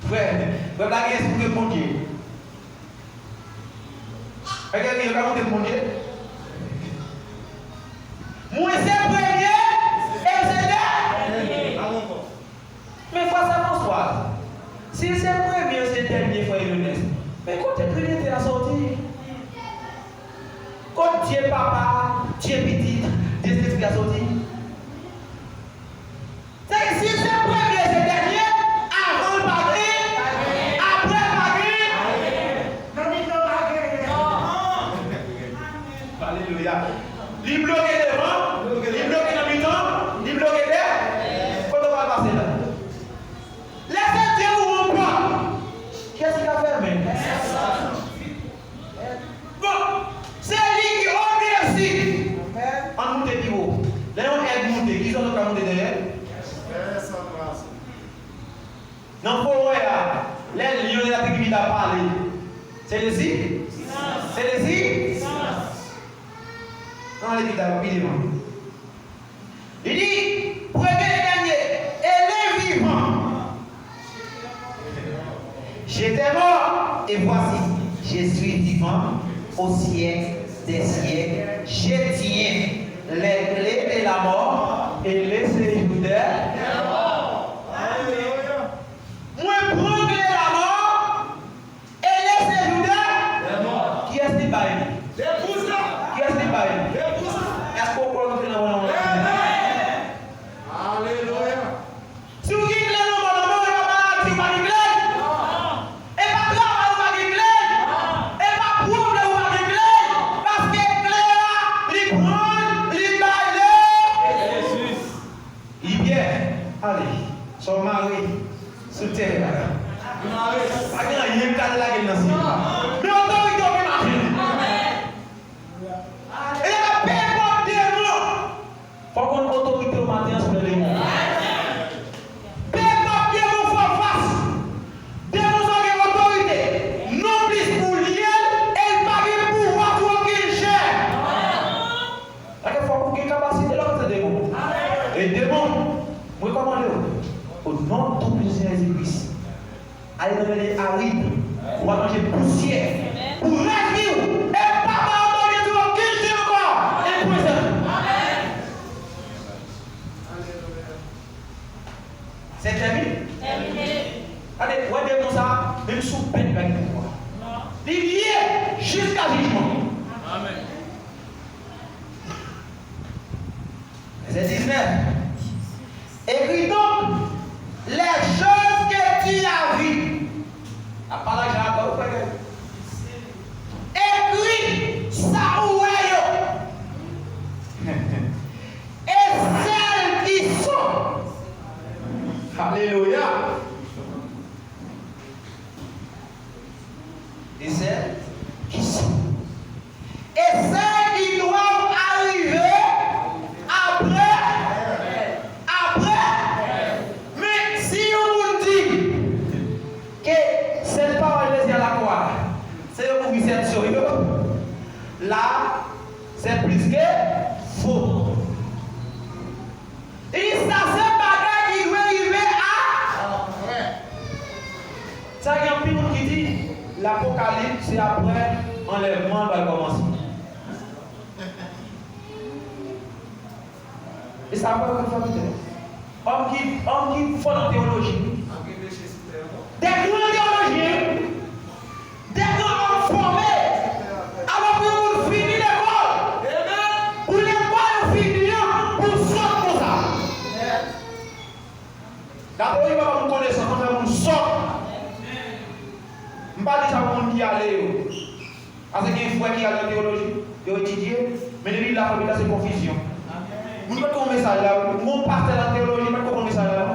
Frère, la guerre, c'est pour bon Dieu. Regardez, regardez mon Dieu. Moi c'est premier et c'est dernier. Mais face à François, si c'est premier c'est dernier, frère Léonès, mais quand tu es premier, tu es sorti. Quand tu es papa, tu es petit, tu es sorti. Si c'est premier c'est dernier, avant le bagage, après le bagage. Alléluia. Il bloque devant, il bloque dans le mi-temps, il bloque derrière. Quand on va passer là. Laissez Dieu ou pas. Qu'est-ce qu'il a fait, mais? Bon, c'est lui qui obéit. En monte plus haut. Là, on est monté. Qui sont nos monter derrière? Non, pour moi, là, les lions de la tribu a parlé. C'est ici? C'est ici? Non, les évidemment. Il dit, premier et dernier, et les vivants. J'étais mort, et voici, je suis vivant au siècle des siècles. Je tiens les clés de la mort et les séjours de la mort. Moi, prends clé de la mort et les séjours de la mort. Qui est-ce qui va aimer? Qui est-ce qui va aimer? Est-ce qu'on peut entrer dans le monde? Alléluia. Si vous quittez le monde, il n'y a pas de maladie, et pas de travail, et pas de problème, parce que clé là, il prend, il baille, il vient. Allez, son mari, sous terre. Pas qu'il y a un cas de la gueule. Mais on doit y marcher. Et la paix pour démon. Faut qu'on ait autorité au matin sur le démon. Paix pour démon, faut face. Démon sans autorité. Non plus pour lier et pas de pouvoir pour qu'il gère. Il faut qu'il ait capacité là pour ce démon. Et démon, moi comment dire? Au nom de tout Jésus-Christ. Allez dans les arides. On va manger poussière. Pour revivre. Et pas c'est terminé? Terminé. Allez, ouais, bien ça, même sous peine de pouvoir. Il y est jusqu'à jugement. Amen. Verset 19. Écris donc les choses que tu as vues. La parole que j'ai encore écris ça où et celles qui sont. Alléluia. Et celles qui sont. Et celles c'est plus que faux. Et ça, c'est bagage qui doit arriver à. Ça, il y a un peu qui dit l'Apocalypse, c'est après enlèvement va commencer. Et ça va être une famille. Homme qui font la théologie. Des grands théologiens, des grands formés, avant que vous finissez l'école. Pour l'école, finir, pour sortir comme ça. D'abord, il va vous connaître comment vous sortez. Je ne vais pas dire ça pour qui aller. Parce qu'il y a un frère qui a la théologie, qui a étudié, mais depuis la famille, c'est confusion. Vous ne pouvez pas message là, mon pasteur de la théologie, je ne peux pas message là.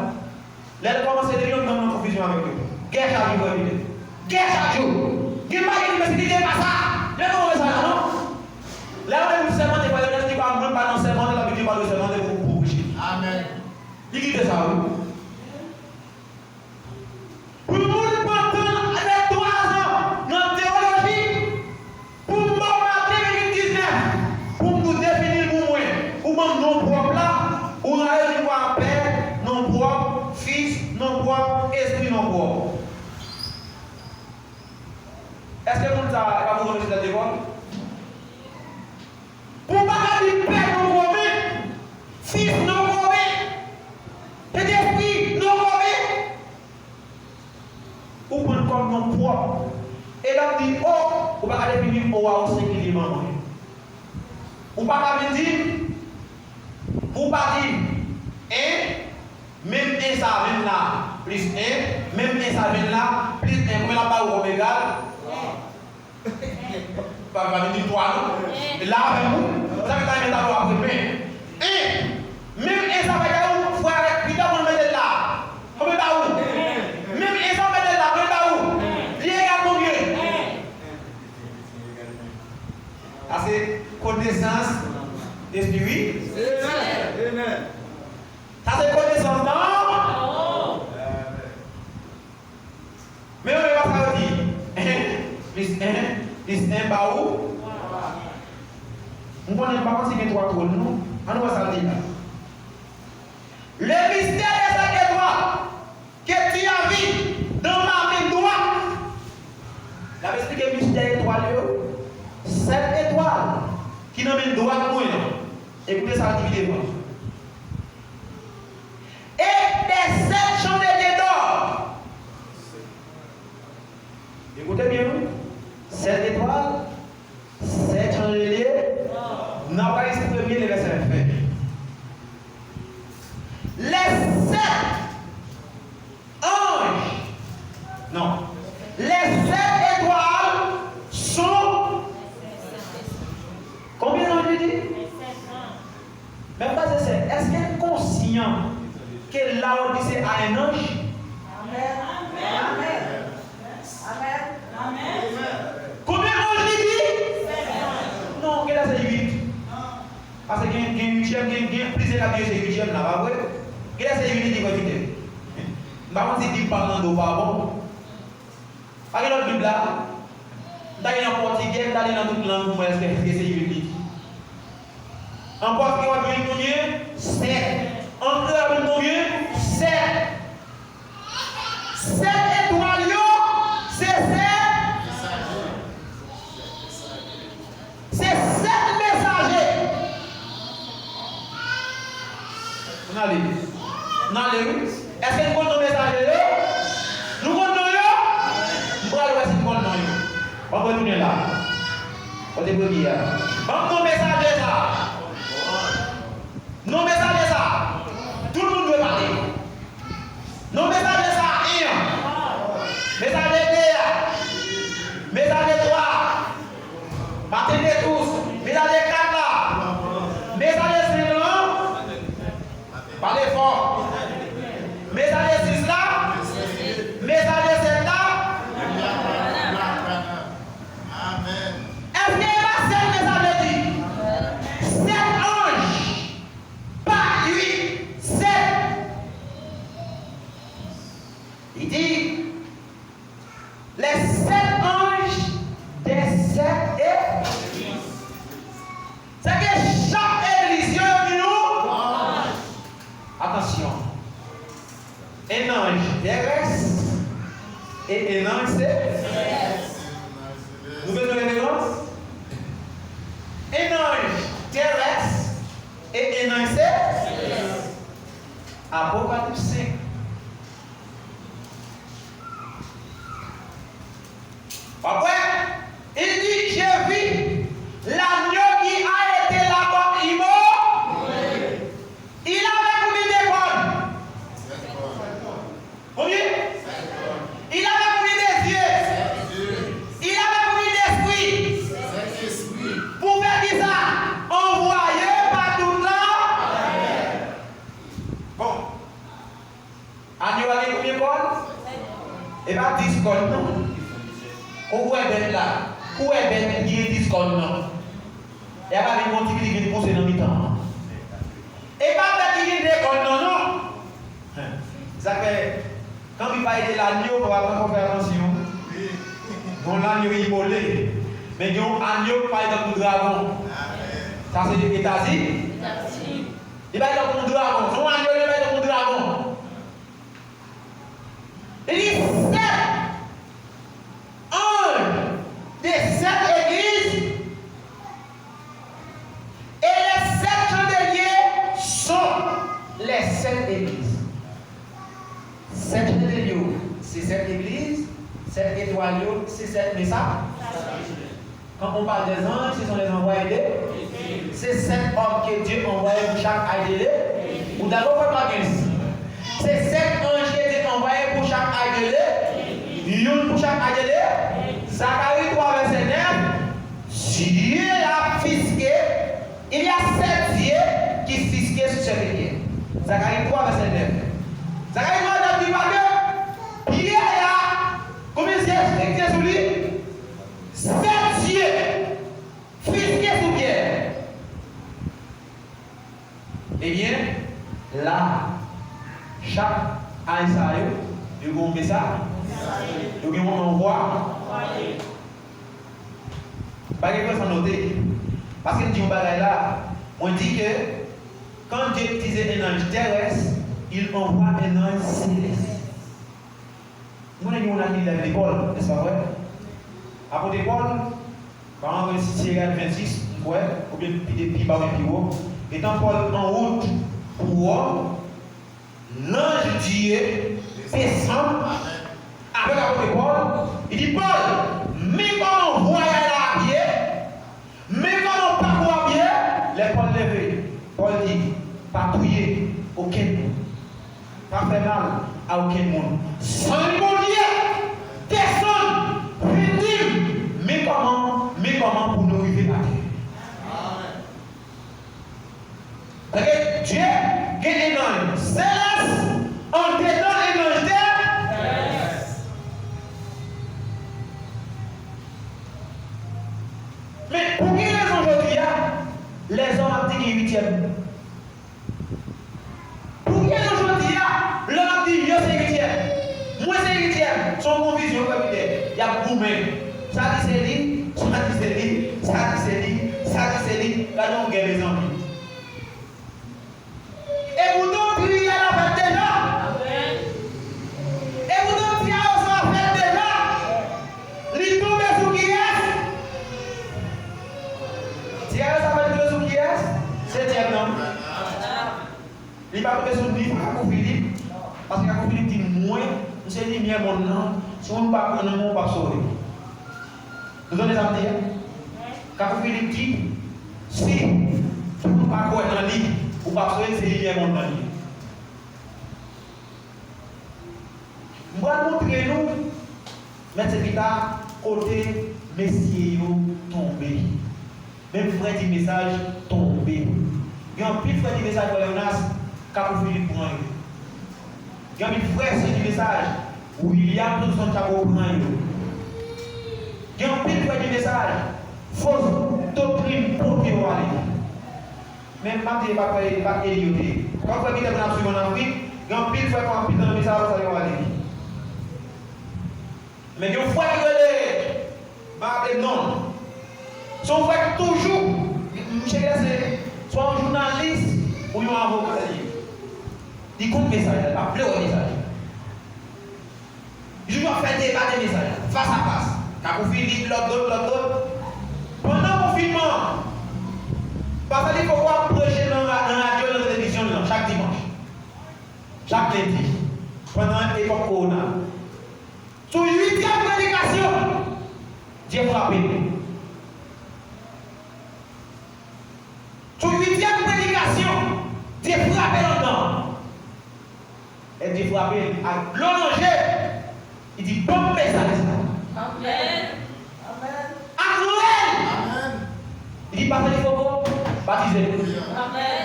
Là, il commence à dire dans une confusion avec eux. Guerre chaque jour, guerre chaque jour. Il n'y a pas de pas ça. Là, comment message là, non? Là, on est vous serment, pas dans serment, la Bible parle de serment pour prêcher. Amen. Il dit ça, oui. Pour nous, avec 3 ans dans la théologie, pour nous marquer 2019, pour nous définir pour moi, pour même non propre là, pour nous aller voir Père, non propre, Fils, non propre, Esprit, non propre. Est-ce que nous avons reconnu cette école? Pour ne pas dire Père non propre, Fils non propre, et Esprit non propre. Ou prendre comme nom propre. Et là, on dit, oh, on va pas définir au singulièrement. On va pas dire, ou pas dire, même 1 ça même là, plus 1, même 1 ça même là, plus 1, combien là pas ou égal? Pas dire 3, non? Là, avec vous, ça fait un tableau après. 1, même 1 ça va égal, il faut arrêter, puis on met là. Combien là où? Même 1 ça va mettre là, combien là où? Il y a combien? Ah, c'est connaissance d'esprit. Amen. Ça c'est connaissance d'âme. Mais on ne va pas dire 1 plus 1 plus 1 par où? On ne connaît pas si il y a 3 trônes, non? On va ça dire. Le mystère de cette étoile que tu as vu dans ma main droite. La vais expliquer le mystère étoile. Cette étoile qui dans la main droite, moi, écoutez ça dividément. Et des 7 chandeliers d'or. Écoutez bien, 7 étoiles, 7 chandeliers. N'a pas ici le premier, les versets fait. Les 7 anges, non, les 7 étoiles sont. Combien d'anges il dit? Même pas c'est. Est-ce qu'elle est conscient que là on dit c'est à un ange? Amen. Amen. Amen. Amen. Combien d'anges il dit? Non, quelle est c'est 8? Parce qu'il y a 8e, il y a plus de la Bible, c'est 8e là, pas vrai? Quelle est cette unité qui va éviter? Je ne sais pas si tu parles dans le bon. Par exemple, la Bible là, tu en portugais, tu dans toute langue, pour est-ce que c'est unité? En portugais, on va dire combien? 7. En anglais, on va dire combien? 7. 7 étoiles, c'est 7. C'est 7 messagers. On a lu. Est-ce que nous comptons les messagers? Nous comptons eux? Nous allons voir si nous comptons eux. On va retourner là. On va débrouiller. On va messager ça. Nos messagers ça. Tout le monde doit parler. Nos messagers ça. 1. Messager 2. Messager 3. Partez tous. Messager 4 là. Messager 5 là. Parlez fort. Messager 6 là. Messager 7 là. Amen. Est-ce qu'il y a 7 messagers dit? 7 anges. Pas 8. 7. C'est que chaque église, nous. Attention. Un ange terrestre et un ange céleste. Nous faisons la différence? Un ange terrestre et un ange céleste. Apocalypse 5. Après, il dit, j'ai vu l'agneau qui a été là-bas immortel. Il avait combien de cornes? Combien? Il avait combien de yeux? Il avait combien d'esprits? Pour faire ça, envoyé par tout le temps. Bon. Agneau avait combien de cornes? Et pas 10 cornes, non? Où est bête là? Où est bête qui est 10 cornes, non? Et pas une quantité qui vient pousser dans le temps. Et pas bête qui vient des cornes, non, non? Ça fait, quand il va aider l'agneau, on va faire attention. On l'agneau est immolé. Mais il y a un agneau qui va être un dragon. Ça c'est les États-Unis. Il va être un dragon. Son agneau il va être un dragon. Il dit 7 anges des 7 églises. Et les 7 chandeliers sont les 7 églises. 7 chandeliers, c'est 7 églises. 7 étoiles, c'est 7 messages. Quand on parle des anges, ce sont les envoyés de. C'est 7 hommes que Dieu envoie pour chaque ADD. Ou d'abord, pas c'est 7 anges qui étaient envoyés pour chaque ADD. Une pour chaque ADD. Zacharie 3, verset 9. Dieu a fisqué. Il y a 7 dieux qui fisquent sur cette terre. Zacharie 3, verset 9. Zacharie 3, verset 9 dit que Pierre a. Combien de dieux sur lui? 7 dieux fisqués sur Pierre. Eh bien, là, chaque Aïsaïe, il y a un message, il y a un envoi. Pas de quoi s'en noter. Parce que dit un bagage là, on dit que quand Dieu utilisait un ange terrestre, il envoie un ange céleste. Nous avons un ami de l'école, n'est-ce pas vrai? Après l'école, quand on est ici, 26, ouais, ou bien plus bas, plus haut, étant Paul en route pour l'ange Dieu descend avec l'apôtre Paul. Il dit Paul, mais quand on voyage à pied, mais quand on parcourt à pied, les Paul levés. Paul dit patrouiller aucun monde, pas faire mal à aucun monde. Sans mon Dieu, descend, victime. Mais comment pour nous arriver à terre? Dieu, qui est un ange céleste, en dedans un ange terrestre. Mais pour qui les anges aujourd'hui, les hommes ont dit qu'il est 8e. Pour qui les anges aujourd'hui, l'homme dit mieux c'est 8e. Moi c'est 8e. Son confusion comme il y a gourmet. Ça dit c'est lui, ça dit c'est lui, ça dit c'est lui, ça dit c'est lui. Là on gagne les hommes. Et vous donc priez à la fête déjà. Et vous donc priez à la fête déjà. L'île tombe sous qui est? Si elle s'appelle sous qui est? C'est Dieu non. Il va tomber sous lui pour Philippe. Parce que Philippe dit moi, c'est lumière mon nom. Si on ne va pas prendre mon pas sauver. Vous donnez ça me dire? Quand Philippe dit si vous ne pas croire dans lui. Ou pas que c'est lumière mon nom. Je vais montrer nous, mais c'est vita côté messieurs tombé. Même frère du message tombé. Il y a un petit frère du message pour Léonas, Capou Philippe pour un. Il y a un petit frère du message, William tout son chapeau pour un. Il y a un petit frère du message, fausse doctrine pour aller. Même quand il n'est pas élioté. Quand vous êtes en Afrique, il y a un pile fois qu'on a pile dans le message, ça va aller. Mais il y a une fois qu'il est non. Son frère toujours, je sais que un avocat, il compte message, il va pleurer message. Je dois faire débat des messages, face à face. Quand vous finissez l'autre. Pendant le confinement, parce qu'il faut voir prêcher dans la radio, dans la télévision, chaque dimanche, chaque lundi, pendant l'époque Corona. Sur 8e prédication, Dieu frappé. Sur 8e prédication, Dieu frappé là-dedans. Et Dieu frappé à l'oranger. Il dit bon message. Amen. Amen. Il dit parce qu'il faut baptiser. Amen.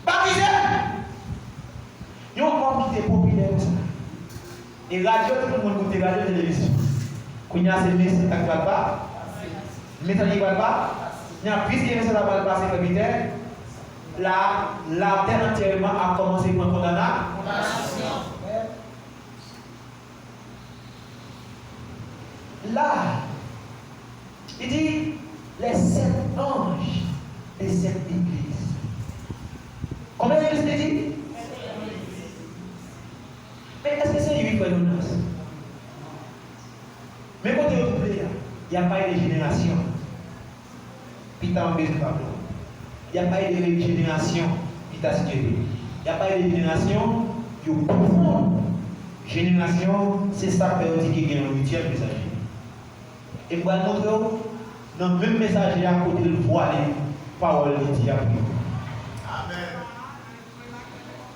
Baptiser. Il y a un homme qui est populaire comme ça. Et radio, tout le monde écoute radio télévision. Quand il y a ces messages qui ne vont pas, les messages qui ne vont pas, il y a plus de messages qui vont passer comme militaire. La terre entièrement a commencé par condamnation. Là, il dit les 7 anges et 7 églises. Combien d'églises il dit? Mais est-ce que c'est 8 prénoms? Mais quand tu es il n'y a pas eu de génération. Puis tu as un Pablo. Il n'y a pas eu de génération. Puis tu as il n'y a pas eu de génération. Il y a profonde. Génération, c'est ça qui est le 8e message. Et je vais vous montrer dans le même message à côté de voir les paroles de Dieu. Amen.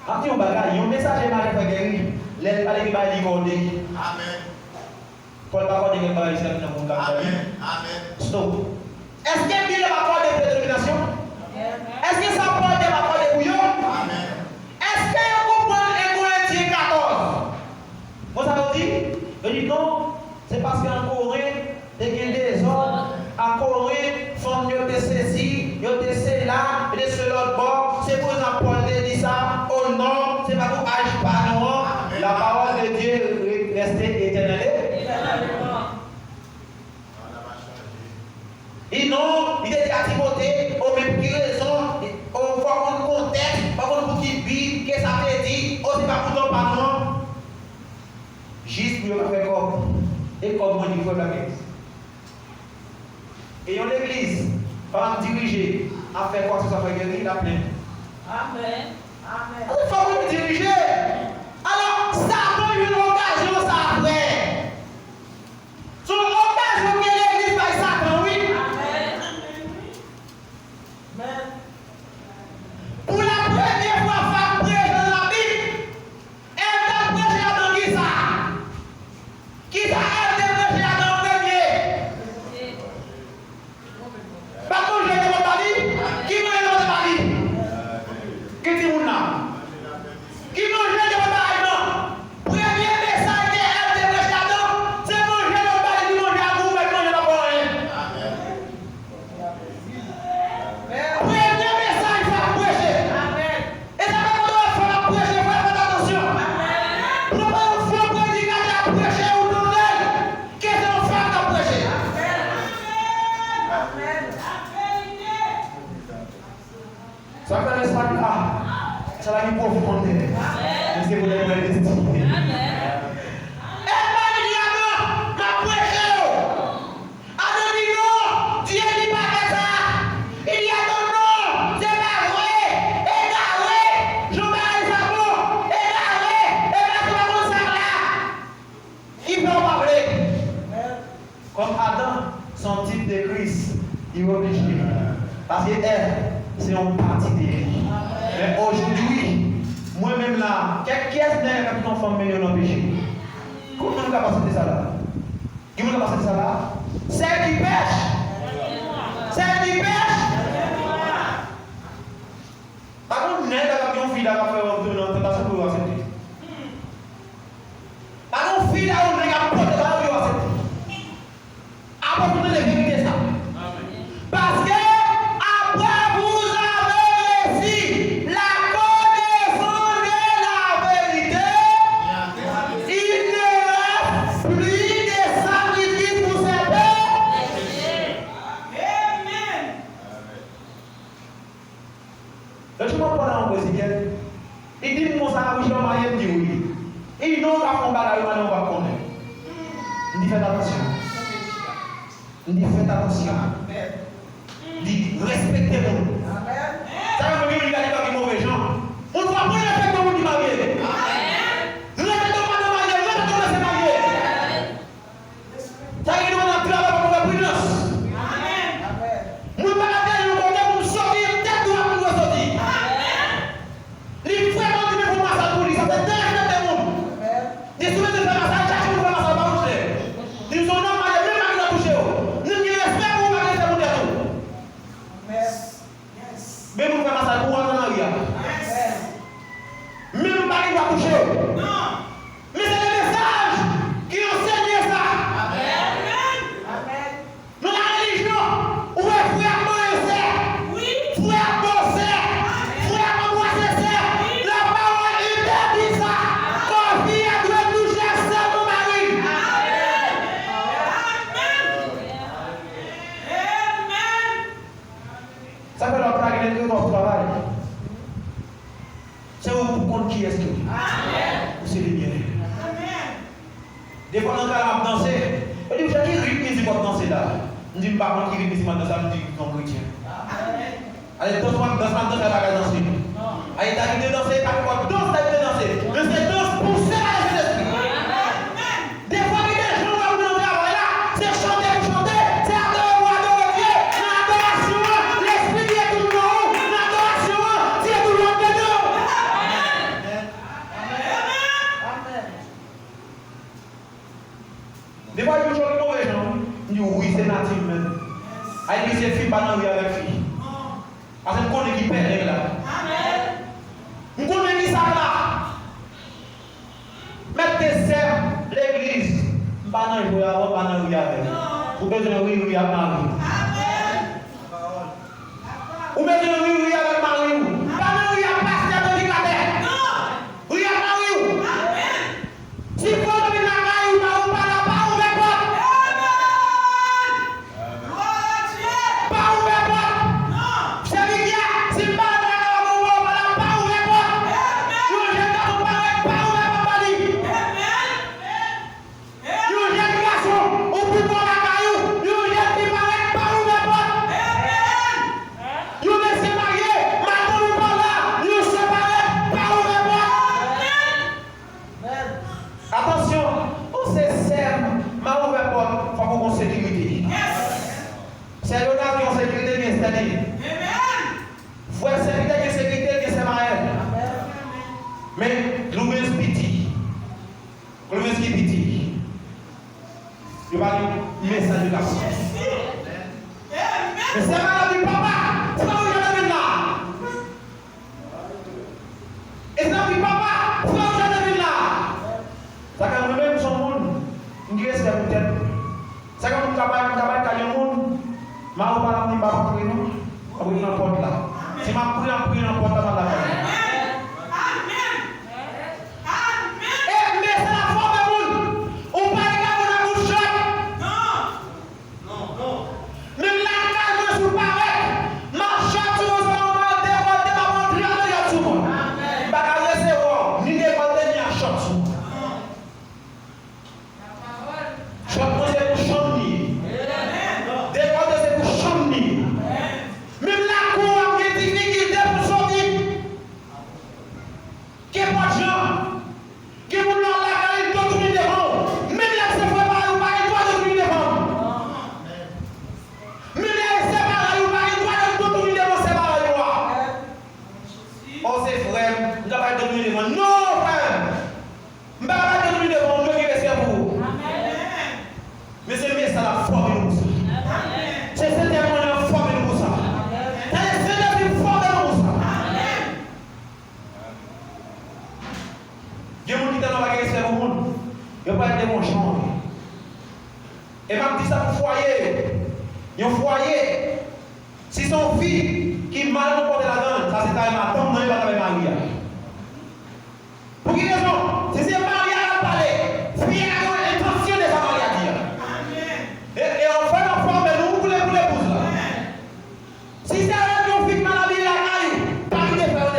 Après, il y a un message qui m'a fait les parler qui va licorner. Amen. Paul va pas dire que va ici dans le monde. Amen. Amen. Stop. Est-ce que Bible va avoir des prédéterminations? Est-ce que ça parle de la parole de bouillon? Amen. Est-ce que vous comprenez 1 Corinthiens 14? Vous avez dit? Je dis non, c'est parce qu'en Corée, il y a des hommes, en Corée, font mieux de ceci, mieux de cela, de ce l'autre bord. C'est pour ça Paul dit ça. Oh non, c'est pas pour agir pas non. La parole de Dieu restée éternelle. Et non, il est à Timothée, au même raison, on voit qu'on contexte, pas qu'on vous qui vit, que ça veut dire, oh c'est pas pour ton pardon. Juste pour faire comme, et comme on dit, il faut la guerre. Et en l'église, par diriger, à faire quoi que ça fait guérir la plaine. Amen. Amen. Il faut vous diriger. Alors, ça a une occasion, ça après. Sur l'occasion que l'église va Satan, oui. Amen. Amen. Pour la première fois, femme prêche dans la Bible, elle t'a prêché dans qui ça? Qui ça elle t'a prêché dans le premier? Pas qu'on j'ai dans ta vie? Qui mange dans ta vie? Qui dit mon âme? Qui mange dans ta vie? Premier message qu'elle t'a prêché là-dedans, c'est manger dans ta vie, manger à vous, mais manger dans ta vie. Premier message, il faut prêcher. Et ça va quand on fait prêcher, il faut faire attention. Pour ne pas faire prédicateur à prêcher ou non, qu'est-ce qu'on fait à prêcher? Ça fait l'espace là, ça va nous profondeur. C'est pour les nouvelles destinées. Comme Adam, son type de Christ, il est obligé. Parce que elle, c'est une partie de lui. Mais aujourd'hui, moi-même là, qui est-ce qui a femme million dans le péché? Comment on a passé ça là? Qui on a passé ça là? Celle qui pêche. Celle qui pêche. Par contre, n'est pas comme une fille qui a fait une tentation pour accepter. Par contre, fille là, on a porté la vie pour accepter. Apportez les vérités ça. Parce que après vous avez réussi la connaissance de la vérité, il ne reste plus de sacrifice pour ses péchés. Amen. tu m'as parlé en président. Il dit, mon ça, oui, je vais marier, il dit oui. Et non, on va faire un bagage, on va connaître. Il dit, faites attention. Il dit, faites attention. Il dit, respectez-moi. Ça veut dire qu'il y a des mauvais gens. On ne doit pas respecter le monde qui est marié. Respectez-moi de marier, respectez-moi de se marier. Ça veut dire qu'on a travaillé pour la prudence. Nous ne pouvons pas faire le côté pour sortir, tête droite pour nous sortir. Les frères ont dit, mais pour moi, ça pour lui, ça fait très bien de monde. Des souvenirs de faire massage, chaque jour, on va massage, pas toucher. Ils sont non mariés, même pas qui touché. Nous avons respect pour vous, marier, c'est pour tout. Même vous faire massage, pour vous, en arrière. Même pas qui va toucher. Mais c'est le message qui enseigne ça. Dans la religion, où est frère Moïse, frère Moïse, frère Moïse, la parole interdit ça. Quand fille doit toucher ça, mon mari. Ça fait leur travail, que notre travail. C'est vous pour compte qui est-ce que c'est les biens. Des fois, on a dansé. On dit, vous avez dit, rythme musique pour danser là. On dit, par contre, qui rythme musique pour danser, on dit, non, chrétien. Allez, danse-moi, elle va danser. Allez, t'as envie de danser, t'as quoi, danse, t'as envie de danser. Mais c'est danse pour ça, l'esprit. Des fois, il y a des gens qui vont vous travailler là, c'est chanter pour chanter, c'est adorer Dieu. L'adoration, l'esprit qui est tout le monde. L'adoration, c'est tout le monde de nous. Des fois, il y a des gens qui mauvais gens. Ils disent oui, c'est natif même. Ils disent c'est fille, pas dans avec fille. Parce que nous connaissons qui perd là. Nous connaissons qui ça là. Mettre tes sœurs, l'église. Pas dans le joueur, pas dans le joueur. Vous besoin de oui, avec Marie. Vous besoin de oui, avec Marie. Pas dans le joueur, pasteur de Nicadère. Oui, avec Marie. Si vous avez la caille, vous n'avez pas la part ouverte. Pas ouverte. C'est lui qui a. Si vous n'avez pas la part ouverte. Vous n'avez pas ouverte. Vous n'avez garçon. Au plus pour la caillou. Vous n'avez pas ouverte. Vous laissez marier. Maintenant, nous parlons là. Nous séparés. Pas ouverte. Attention, on se sert, ma ouvert porte, il faut qu'on ait sécurité. C'est le gars qui a sécurité qui est installé. Faut être sécurité qui est sécurité qui est marié. Mais l'ouvert petit. L'ouvert qui est petit. Il va dire message de la foi. Mais c'est pas du papa. C'est pas où il y a là. Et c'est pas du papa. C'est pas où il y a là. Ça quand même son monde, on dit que c'est peut-être. Ça quand on capable de monde, ma ou pas la pas pour nous, on va dans porte là. Si ma prie en porte là la porte. Eh mais c'est la forme de monde. On pas regarder la bouche. Non. Même la case sous pareil. Ma chatte sur le salon va déroder ma montrer à tout le monde. Pas qu'à laisser voir, ni déroder ni à chatte sous. Chaque fois c'est pour chanter. Des fois c'est pour chanter. Même la cour qui est difficile pour sortir. Qui est pas de gens. Qui est pour nous la caille d'autres qui devant. Même là c'est pas pareil ou pareil toi d'autres qui devant. Même là c'est pareil ou pareil toi d'autres qui devant c'est pareil toi. Oh c'est frère, nous n'avons pas d'autres qui devant. Non frère. Nous n'avons pas d'autres qui devant. Nous qui restons pour vous. Mais c'est bien ça la foi de nous. C'est cette témoignage la foi de nous. C'est cette foi de nous. Dieu nous dit dans la guerre c'est au monde. Il n'y a pas de mon champ. Et même dit ça pour foyer. Il y a un foyer. Si son fille qui mal nous porte la donne, ça c'est un matin, non il va avec Maria. Pour quelle raison? Si c'est Maria à parler, fille a l'intention de sa Maria à dire. Et on fait la forme de nous pour l'épouse là. Si c'est un fille mal habillé la caille, pas de faire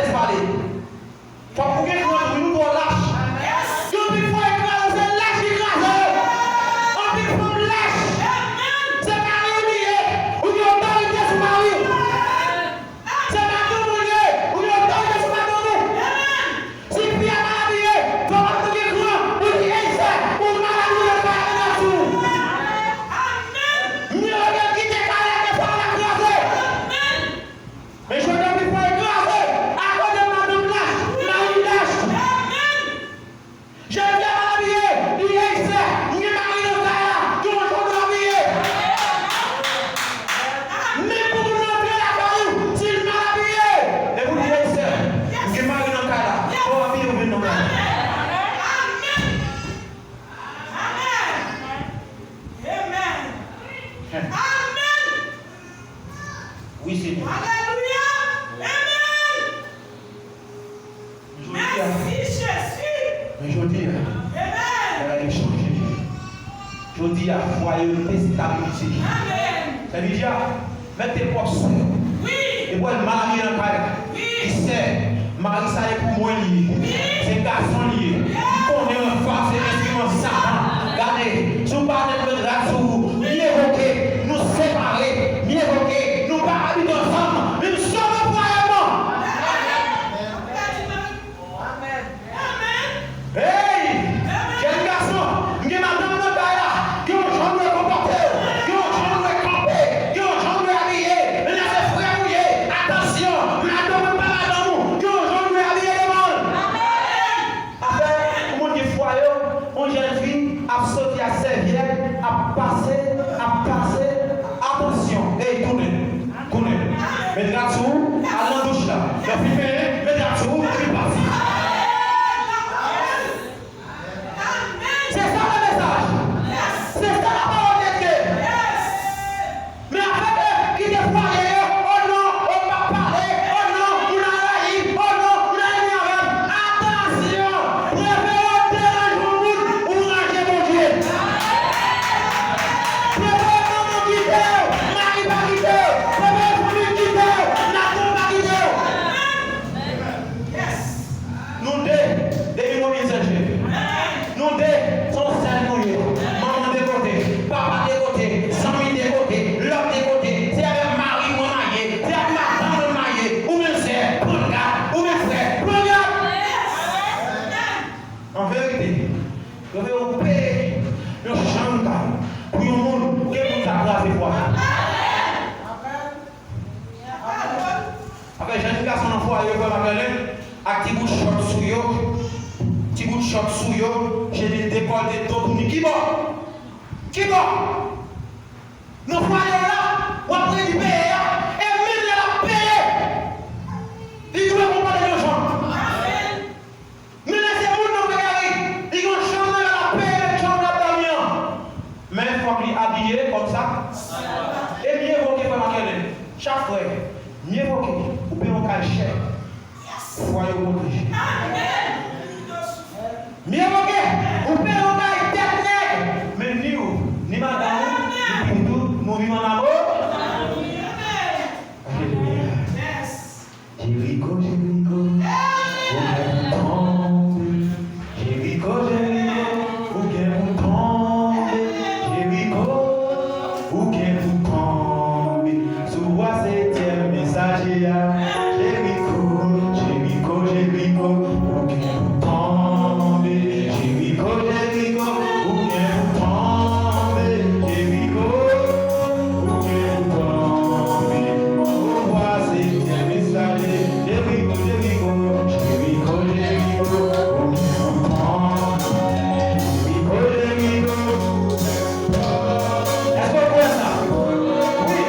Seigneur. Alléluia. Amen. Merci Jésus. Mais je dis, Amen. elle a changé. Je dis à royauté stabilité. Amen. Ça veut dire, mettre tes propres soeurs. Oui. Et pour le mari dans le cas, Oui. il sait, mari ça est pour moi lié. C'est garçon lié. Il connaît un femme, c'est instrument savant. Regardez, si vous parlez de notre race, mieux évoquer, nous séparer, mieux évoquer, nous pas habiter ensemble, mais nous sommes royaulement. Amen. Amen. Hey! Quel garçon! Qui m'a donné le gars là! Qui ont changé de comporter! Qui ont changé de camper! Qui ont changé d'habiller! Mais là, c'est frère mouillé! Attention! Madame, pas madame! Qui ont changé d'habiller le monde! Après, comment dire foyer, on jeune fille a sauté à serviette, a passé. Attention! Hey, tournez! Mettez la dessous, à la douche là. Le filmer, mettez la dessous, et puis parti. C'est ça le message. C'est ça la parole de Dieu. Mais après, qui est foyer, oh non, on va parler, oh non, on a raillé, oh non, on a énervé. Attention, préférez déranger le monde ou ranger mon Dieu. Préférez maman quitter, mari pas quitter, préférez famille quitter, nation pas quitter. Nous deux, des messager. Nous deux, sont seuls nous. Maman de côté, papa de côté, Samy de côté, l'homme de côté. C'est avec Marie ou marié, c'est avec ma tante mariée, ou même c'est, prends garde, ou même frère, prends garde. En vérité, je vais vous payer le champ pour un monde qui vous a grave foi. Après, j'ai un garçon en foyer, vous m'appelez, avec petit bout de short sous yo. Petit bout de short sous yo, j'ai des décolletés de tout. Qui bon? Qui bon? Nous foyers là, on a pris du payer, et même la payer. Il doit comprendre les gens. Mais laissez vous nous regarder. Ils vont changer la paix, changer la camion. Mais il faut qu'il habillé comme ça. Et mieux évoquer pour ma chaque fois, mieux évoquer, ou bien on cache cher. Foyer au protégé. Mieux évoquer, ou bien on cache tête nègre. Mais ni madame, ni tout, nous vivons en amour. Jéricho, où vient vous tomber? Jéricho, où vient vous tomber? Sois septième messager. Jéricho, où vient vous tomber? Jéricho, où vient vous tomber? Jéricho, où vient vous tomber? Sois septième messager. Jéricho, où vient vous tomber? Jéricho, est-ce que vous pouvez ça? Oui.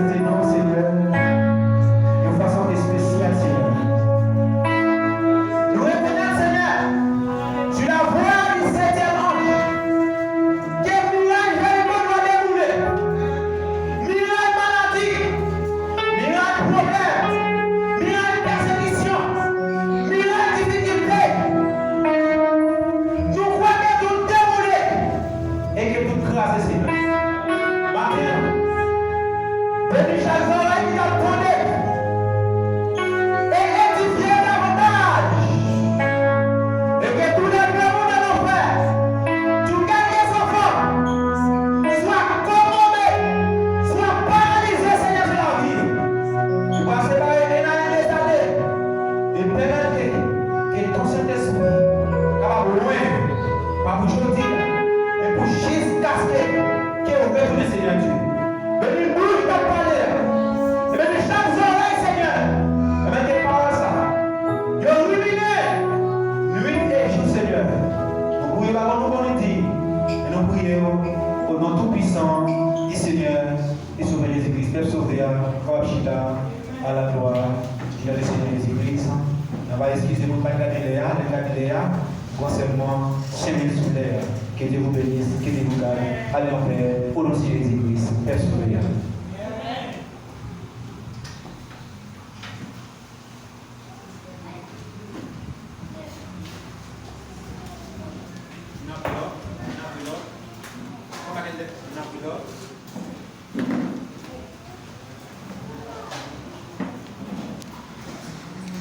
présenter nous, Seigneur, de façon spéciale, Seigneur. Nous reconnaissons, Seigneur, sur la voie du 7e ange, quel miracle vraiment doit dérouler. Miracle maladie, miracle problème, miracle persécution, miracle difficulté. Nous croyons que tout déroulé et que tout grâce, Seigneur. Matin, bénis chaque oreille qui t'a donné et édifié davantage. Et que tous les démons de l'enfer, tout quelqu'un sans forme, soit commandé, soit paralysé, Seigneur, sur la vie. Tu vas séparer les nains et les années et permettre que ton Saint-Esprit capable de loin, par vous dire, et pour jusqu'à ce que vous retournez, Seigneur Dieu. Bénis bouche ta parole. Et bénis chaque oreille, Seigneur. Et bénis tes paroles, ça. Dieu illuminé, nuit et jour, Seigneur. Nous prions par nous bonne dit. Et nous prions au nom tout-puissant du Seigneur et Sauveur Jésus-Christ. Père Sauveur, Kawachita, à la gloire, il a le Seigneur Jésus-Christ. On va excuser pour le Galiléa, concernant 5000 sous l'air. Que Dieu vous bénisse, que Dieu vous garde. Allez en paix, au nom de Jésus-Christ. Père Sauveur.